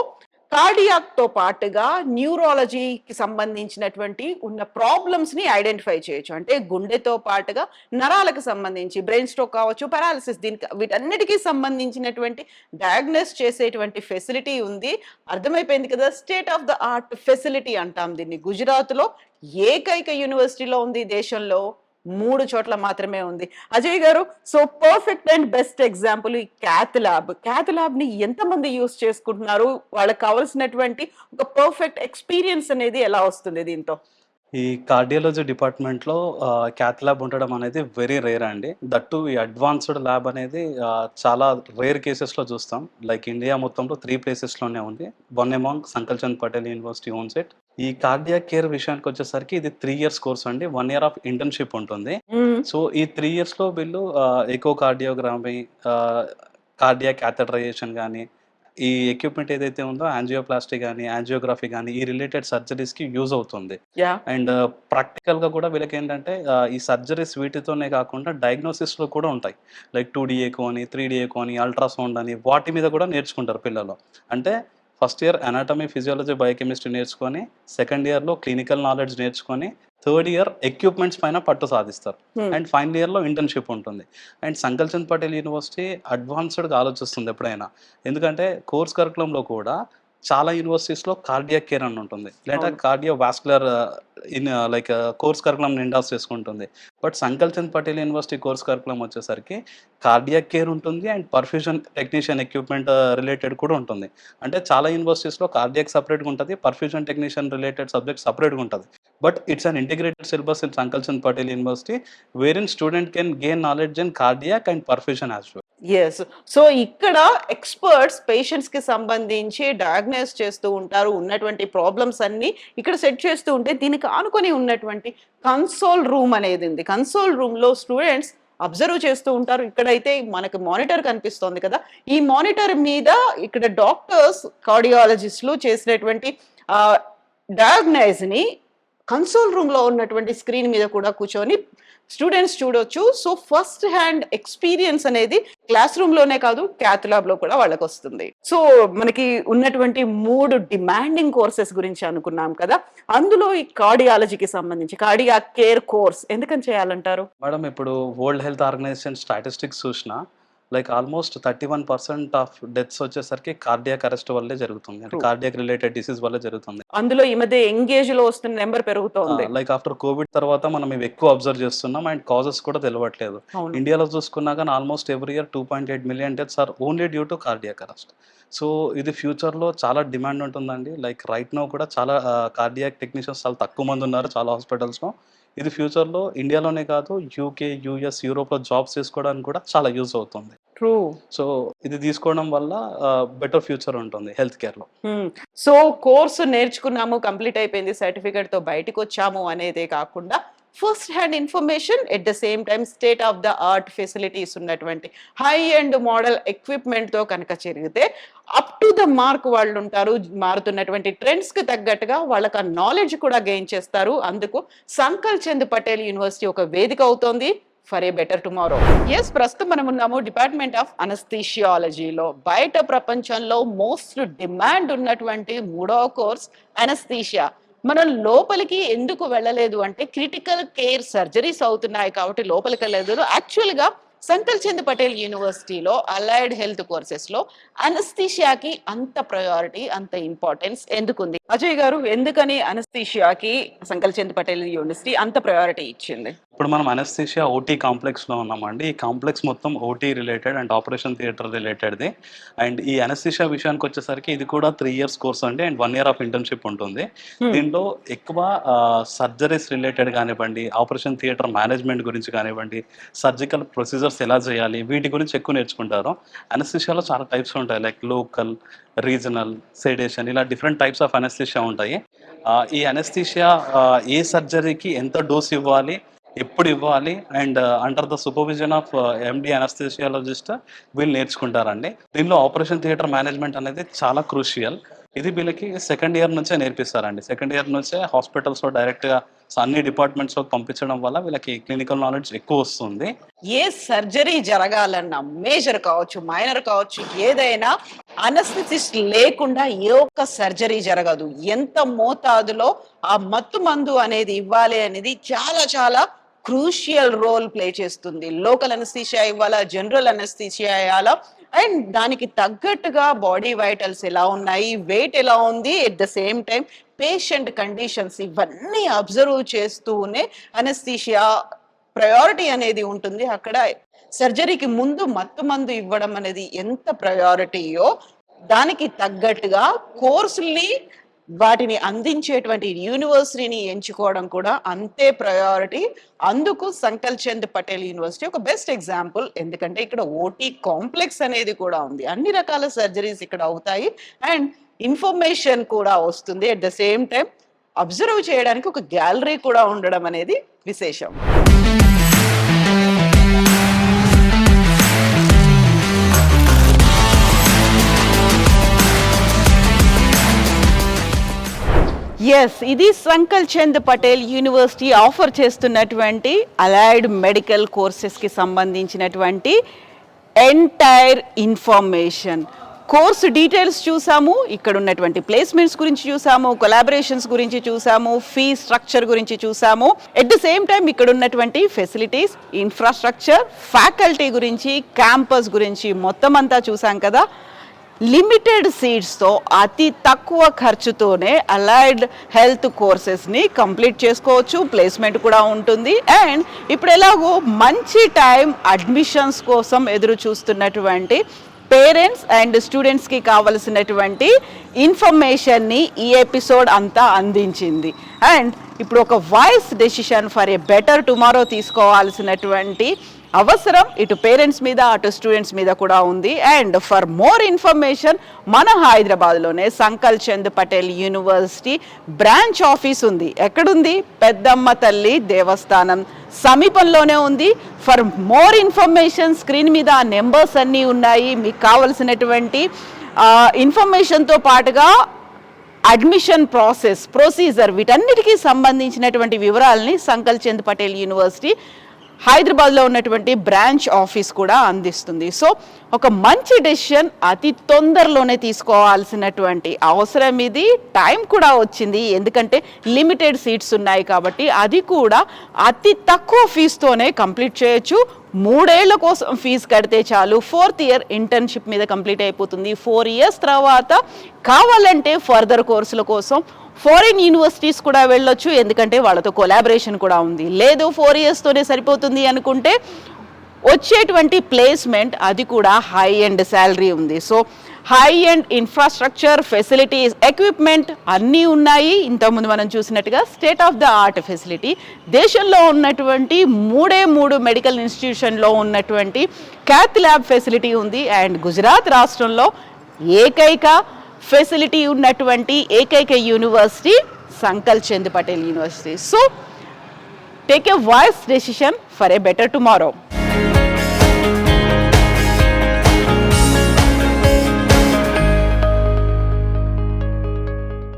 కార్డియాక్ తో పాటుగా న్యూరాలజీకి సంబంధించినటువంటి ఉన్న ప్రాబ్లమ్స్ ని ఐడెంటిఫై చేయొచ్చు. అంటే గుండెతో పాటుగా నరాలకు సంబంధించి బ్రెయిన్ స్ట్రోక్ కావచ్చు, పారాలిసిస్, వీటన్నిటికీ సంబంధించినటువంటి డయాగ్నోస్ చేసేటువంటి ఫెసిలిటీ ఉంది. అర్థమైపోయింది కదా, state of the art facility అంటాం దీన్ని. గుజరాత్ లో ఏకైక యూనివర్సిటీలో ఉంది, దేశంలో 3 చోట్ల మాత్రమే ఉంది. అజయ్ గారు, so perfect and best example ఈ క్యాత్ ల్యాబ్ ని ఎంతమంది యూస్ చేసుకుంటున్నారు, వాళ్ళకి కావాల్సినటువంటి ఒక పర్ఫెక్ట్ ఎక్స్పీరియన్స్ అనేది ఎలా వస్తుంది దీంతో? ఈ కార్డియాలజీ డిపార్ట్మెంట్లో క్యాత్ ల్యాబ్ ఉండడం అనేది వెరీ రేర్ అండి. దట్టు ఈ అడ్వాన్స్డ్ ల్యాబ్ అనేది చాలా రేర్ కేసెస్లో చూస్తాం. లైక్ ఇండియా మొత్తంలో 3 ప్లేసెస్లోనే ఉంది. One among Sankal Chand Patel university owns it. ఈ కార్డియాక్ కేర్ విషయానికి వచ్చేసరికి ఇది 3 ఇయర్స్ కోర్స్ అండి. 1 ఇయర్ ఆఫ్ ఇంటర్న్షిప్ ఉంటుంది. సో ఈ 3 ఇయర్స్లో వీళ్ళు ఎకో కార్డియోగ్రఫీ, కార్డియాక్ క్యాథెటరైజేషన్ కానీ, ఈ ఎక్విప్మెంట్ ఏదైతే ఉందో యాంజియోప్లాస్టీ కానీ, యాంజియోగ్రఫీ కానీ, ఈ రిలేటెడ్ సర్జరీస్కి యూజ్ అవుతుంది. అండ్ ప్రాక్టికల్గా కూడా వీళ్ళకి ఏంటంటే ఈ సర్జరీస్ వీటితోనే కాకుండా డయాగ్నోసిస్లో కూడా ఉంటాయి. లైక్ 2D ఎకో అని, 3D ఎకో అని, అల్ట్రాసౌండ్ అని, వాటి మీద కూడా నేర్చుకుంటారు పిల్లలు. అంటే first year anatomy, physiology, biochemistry నేర్చుకొని, సెకండ్ ఇయర్లో క్లినికల్ నాలెడ్జ్ నేర్చుకొని, థర్డ్ ఇయర్ ఎక్విప్మెంట్స్ పైన పట్టు సాధిస్తారు. అండ్ ఫైనల్ ఇయర్లో ఇంటర్న్షిప్ ఉంటుంది. అండ్ సంకల్ చంద్ పటేల్ యూనివర్సిటీ అడ్వాన్స్డ్గా ఆలోచిస్తుంది ఎప్పుడైనా. ఎందుకంటే కోర్స్ కరికులంలో కూడా చాలా యూనివర్సిటీస్లో కార్డియాక్ కేర్ అని ఉంటుంది, లేదా cardio vascular like course curriculum ఇండాస్ చేసుకుంటుంది. But Sankal Chand Patel university course curriculum వచ్చేసరికి కార్డియాక్ కేర్ ఉంటుంది and perfusion technician equipment related కూడా ఉంటుంది. అంటే చాలా యూనివర్సిటీస్లో కార్డియాక్ సపరేట్గా ఉంటుంది, పర్ఫ్యూజన్ టెక్నీషియన్ రిలేటెడ్ సబ్జెక్ట్ సపరేట్గా ఉంటుంది. But it's an integrated syllabus in Sankalchand Chand Patel University, wherein student can gain knowledge in cardiac and perfusion as well. Yes, so ఇక్కడ experts patients కి సంబంధించి డయాగ్నోస్ చేస్తూ ఉంటారు, ఉన్నటువంటి ప్రాబ్లమ్స్ అన్ని ఇక్కడ సెట్ చేస్తూ ఉంటే దీనికి ఆనుకొని ఉన్నటువంటి కన్సోల్ రూమ్ అనేది ఉంది. కన్సోల్ రూమ్ లో స్టూడెంట్స్ అబ్జర్వ్ చేస్తూ ఉంటారు. ఇక్కడైతే మనకు మానిటర్ కనిపిస్తోంది కదా, ఈ మానిటర్ మీద ఇక్కడ డాక్టర్స్, కార్డియాలజిస్టులు చేసినటువంటి డయాగ్నైజ్ ని కన్సోల్ రూమ్ లో ఉన్నటువంటి స్క్రీన్ మీద కూడా కూర్చొని స్టూడెంట్స్ చూడొచ్చు. సో ఫస్ట్ హ్యాండ్ ఎక్స్పీరియన్స్ అనేది క్లాస్ రూమ్ లోనే కాదు, క్యాత్ ల్యాబ్ లో కూడా వాళ్ళకి వస్తుంది. సో మనకి ఉన్నటువంటి 3 డిమాండింగ్ కోర్సెస్ గురించి అనుకున్నాం కదా, అందులో ఈ కార్డియాలజీకి సంబంధించి కార్డియాక్ కేర్ కోర్స్ ఎందుకని చేయాలంటారు? మేడం, ఇప్పుడు వరల్డ్ హెల్త్ ఆర్గనైజేషన్ స్టాటిస్టిక్స్ చూసినా లైక్ ఆల్మోస్ట్ 31% ఆఫ్ డెత్స్ వచ్చేసరికి కార్డియాక్ అరెస్ట్ వల్లే జరుగుతుంది, అంటే కార్డియాక్ రిలేటెడ్ డిసీజ్ వల్లే జరుగుతుంది. అందులో ఈ మధ్య ఎంగేజ్ లో వస్తున్న నెంబర్ పెరుగుతోంది. లైక్ ఆఫ్టర్ కోవిడ్ తర్వాత మనం ఇవి ఎక్కువ అబ్జర్వ్ చేస్తున్నాం అండ్ కాజెస్ కూడా తెలియట్లేదు. అవును. ఇండియాలో చూసుకున్నా కానీ almost every year 2.8 million deaths are only due to cardiac arrest. So ఇది ఫ్యూచర్లో చాలా డిమాండ్ ఉంటుందండి. లైక్ రైట్ నో కూడా చాలా కార్డియాక్ టెక్నీషియన్స్ చాలా తక్కువ మంది ఉన్నారు చాలా హాస్పిటల్స్లో. ఇది ఫ్యూచర్లో ఇండియాలోనే కాదు యూకే, యూఎస్, యూరోప్లో జాబ్స్ చేసుకోవడానికి కూడా చాలా యూజ్ అవుతుంది. ట్రూ. సో ఇది తీసుకోవడం వల్ల బెటర్ ఫ్యూచర్ ఉంటుంది హెల్త్ కేర్లో. సో కోర్సు నేర్చుకున్నాము, కంప్లీట్ అయిపోయింది, సర్టిఫికేట్ తో బయటకు వచ్చాము అనేదే కాకుండా first hand information, at the same time state of the art facilities ఉన్నటువంటి హై అండ్ మోడల్ ఎక్విప్మెంట్ తో కనుక జరిగితే అప్ టు ద మార్క్ వాళ్ళు ఉంటారు. మారుతున్నటువంటి ట్రెండ్స్ కి తగ్గట్టుగా వాళ్ళకి ఆ నాలెడ్జ్ కూడా గెయిన్ చేస్తారు. అందుకు సంకల్ చంద్ పటేల్ యూనివర్సిటీ ఒక వేదిక అవుతోంది for a better tomorrow. Yes, ప్రస్తుతం మనం ఉన్నాము డిపార్ట్మెంట్ ఆఫ్ అనస్థీషియాలజీలో. బయట ప్రపంచంలో మోస్ట్ డిమాండ్ ఉన్నటువంటి 3వ కోర్స్ అనస్థీషియా. మనం లోపలికి ఎందుకు వెళ్ళలేదు అంటే క్రిటికల్ కేర్ సర్జరీస్ అవుతున్నాయి కాబట్టి లోపలికి వెళ్ళలేదు. యాక్చువల్గా సంకల్ చంద్ పటేల్ యూనివర్సిటీలో అలైడ్ హెల్త్ కోర్సెస్లో అనస్థీషియాకి అంత ప్రయారిటీ, అంత ఇంపార్టెన్స్ ఎందుకుంది? అజయ్ గారు, ఎందుకని అనస్థీషియాకి సంకల్ చంద్ పటేల్ యూనివర్సిటీ అంత ప్రయారిటీ ఇచ్చింది? ఇప్పుడు మనం అనస్థీషియా ఓటీ కాంప్లెక్స్లో ఉన్నామండి. ఈ కాంప్లెక్స్ మొత్తం OT related and operation theatre రిలేటెడ్ది. అండ్ ఈ అనస్థీషియా విషయానికి వచ్చేసరికి ఇది కూడా 3 years కోర్స్ అండి అండ్ 1 year ఆఫ్ ఇంటర్న్షిప్ ఉంటుంది. దీంట్లో ఎక్కువ సర్జరీస్ రిలేటెడ్ కానివ్వండి, ఆపరేషన్ థియేటర్ మేనేజ్మెంట్ గురించి కానివ్వండి, సర్జికల్ ప్రొసీజర్స్ ఎలా చేయాలి, వీటి గురించి ఎక్కువ నేర్చుకుంటారు. అనస్థీషియాలో చాలా టైప్స్ ఉంటాయి, లైక్ లోకల్, రీజనల్, సెడేషన్, ఇలా డిఫరెంట్ టైప్స్ ఆఫ్ అనస్థీషియా ఉంటాయి. ఈ అనస్థీషియా ఏ సర్జరీకి ఎంత డోస్ ఇవ్వాలి, ఎప్పుడు ఇవ్వాలి and under the supervision of MD anaesthesiologist వీళ్ళు నేర్చుకుంటారండి. దీనిలో ఆపరేషన్ థియేటర్ మేనేజ్మెంట్ అనేది చాలా క్రూషియల్. ఇది వీళ్ళకి 2nd year నుంచే నేర్పిస్తారండి. 2nd year నుంచే హాస్పిటల్స్లో డైరెక్ట్గా అన్ని డిపార్ట్మెంట్స్లో పంపించడం వల్ల వీళ్ళకి క్లినికల్ నాలెడ్జ్ ఎక్కువ వస్తుంది. ఏ సర్జరీ జరగాలన్నా, మేజర్ కావచ్చు, మైనర్ కావచ్చు, ఏదైనా అనస్థిసిస్ట్ లేకుండా ఏ ఒక్క సర్జరీ జరగదు. ఎంత మోతాదులో ఆ మత్తు మందు అనేది ఇవ్వాలి అనేది చాలా చాలా క్రూషియల్ రోల్ ప్లే చేస్తుంది. లోకల్ అనస్థీషియా ఇవ్వాలా, జనరల్ అనస్థీషియా ఇవ్వాలా, అండ్ దానికి తగ్గట్టుగా బాడీ వైటల్స్ ఎలా ఉన్నాయి, వెయిట్ ఎలా ఉంది, at the same time patient conditions, ఇవన్నీ అబ్జర్వ్ చేస్తూనే అనస్థీషియా ప్రయారిటీ అనేది ఉంటుంది. అక్కడ సర్జరీకి ముందు మత్తు మందు ఇవ్వడం అనేది ఎంత ప్రయారిటీయో దానికి తగ్గట్టుగా కోర్సుల్ని, వాటిని అందించేటువంటి యూనివర్సిటీని ఎంచుకోవడం కూడా అంతే ప్రయారిటీ. అందుకు సంకల్ చంద్ పటేల్ యూనివర్సిటీ ఒక బెస్ట్ ఎగ్జాంపుల్. ఎందుకంటే ఇక్కడ ఓటీ కాంప్లెక్స్ అనేది కూడా ఉంది, అన్ని రకాల సర్జరీస్ ఇక్కడ అవుతాయి అండ్ ఇన్ఫర్మేషన్ కూడా వస్తుంది. At the same time observe చేయడానికి ఒక గ్యాలరీ కూడా ఉండడం అనేది విశేషం. ఎస్, ఇది సంకల్ చంద్ పటేల్ యూనివర్సిటీ ఆఫర్ చేస్తున్నటువంటి అలైడ్ మెడికల్ కోర్సెస్కి సంబంధించినటువంటి ఎంటైర్ ఇన్ఫర్మేషన్. కోర్సు డీటెయిల్స్ చూసాము, ఇక్కడ ఉన్నటువంటి ప్లేస్మెంట్స్ గురించి చూసాము, కొలాబరేషన్స్ గురించి చూసాము, ఫీ స్ట్రక్చర్ గురించి చూసాము. ఎట్ ద సేమ్ టైం ఇక్కడ ఉన్నటువంటి ఫెసిలిటీస్, ఇన్ఫ్రాస్ట్రక్చర్, ఫ్యాకల్టీ గురించి, క్యాంపస్ గురించి మొత్తం అంతా చూసాం కదా. లిమిటెడ్ సీట్స్తో అతి తక్కువ ఖర్చుతోనే అలైడ్ హెల్త్ కోర్సెస్ని కంప్లీట్ చేసుకోవచ్చు. ప్లేస్మెంట్ కూడా ఉంటుంది. అండ్ ఇప్పుడు ఎలాగో మంచి టైం అడ్మిషన్స్ కోసం ఎదురు చూస్తున్నటువంటి పేరెంట్స్ అండ్ స్టూడెంట్స్కి కావలసినటువంటి ఇన్ఫర్మేషన్ని ఈ ఎపిసోడ్ అంతా అందించింది. అండ్ ఇప్పుడు ఒక voice decision for a better tomorrow తీసుకోవాల్సినటువంటి అవసరం ఇటు పేరెంట్స్ మీద అటు స్టూడెంట్స్ మీద కూడా ఉంది. అండ్ ఫర్ మోర్ ఇన్ఫర్మేషన్ మన హైదరాబాద్లోనే Sankal Chand Patel university branch office ఉంది. ఎక్కడుంది? పెద్దమ్మ తల్లి దేవస్థానం సమీపంలోనే ఉంది. ఫర్ మోర్ ఇన్ఫర్మేషన్ స్క్రీన్ మీద ఆ నెంబర్స్ అన్నీ ఉన్నాయి. మీకు కావలసినటువంటి ఇన్ఫర్మేషన్తో పాటుగా అడ్మిషన్ ప్రొసీజర్, వీటన్నిటికీ సంబంధించినటువంటి వివరాలని సంకల్ చంద్ పటేల్ యూనివర్సిటీ హైదరాబాద్లో ఉన్నటువంటి బ్రాంచ్ ఆఫీస్ కూడా అందిస్తుంది. సో ఒక మంచి డెసిషన్ అతి తొందరలోనే తీసుకోవాల్సినటువంటి అవసరం ఇది. టైం కూడా వచ్చింది, ఎందుకంటే లిమిటెడ్ సీట్స్ ఉన్నాయి కాబట్టి. అది కూడా అతి తక్కువ ఫీజుతోనే కంప్లీట్ చేయొచ్చు. 3 ఏళ్ల కోసం ఫీజు కడితే చాలు. 4th ఇయర్ ఇంటర్న్షిప్ మీద కంప్లీట్ అయిపోతుంది. 4 ఇయర్స్ తర్వాత కావాలంటే ఫర్దర్ కోర్సుల కోసం ఫారిన్ యూనివర్సిటీస్ కూడా వెళ్ళొచ్చు, ఎందుకంటే వాళ్ళతో కొలాబరేషన్ కూడా ఉంది. లేదు 4 ఇయర్స్తోనే సరిపోతుంది అనుకుంటే వచ్చేటువంటి ప్లేస్మెంట్ అది కూడా హై ఎండ్ శాలరీ ఉంది. So high end infrastructure, facilities, equipment అన్నీ ఉన్నాయి. ఇంతకుముందు మనం చూసినట్టుగా state of the art facility. దేశంలో ఉన్నటువంటి 3 మెడికల్ ఇన్స్టిట్యూషన్లో ఉన్నటువంటి క్యాత్ ల్యాబ్ ఫెసిలిటీ ఉంది. అండ్ గుజరాత్ రాష్ట్రంలో ఏకైక ఫెసిలిటీ ఉన్నటువంటి ఏకైక university Sankal Chand Patel university. So take a wise decision for a better tomorrow.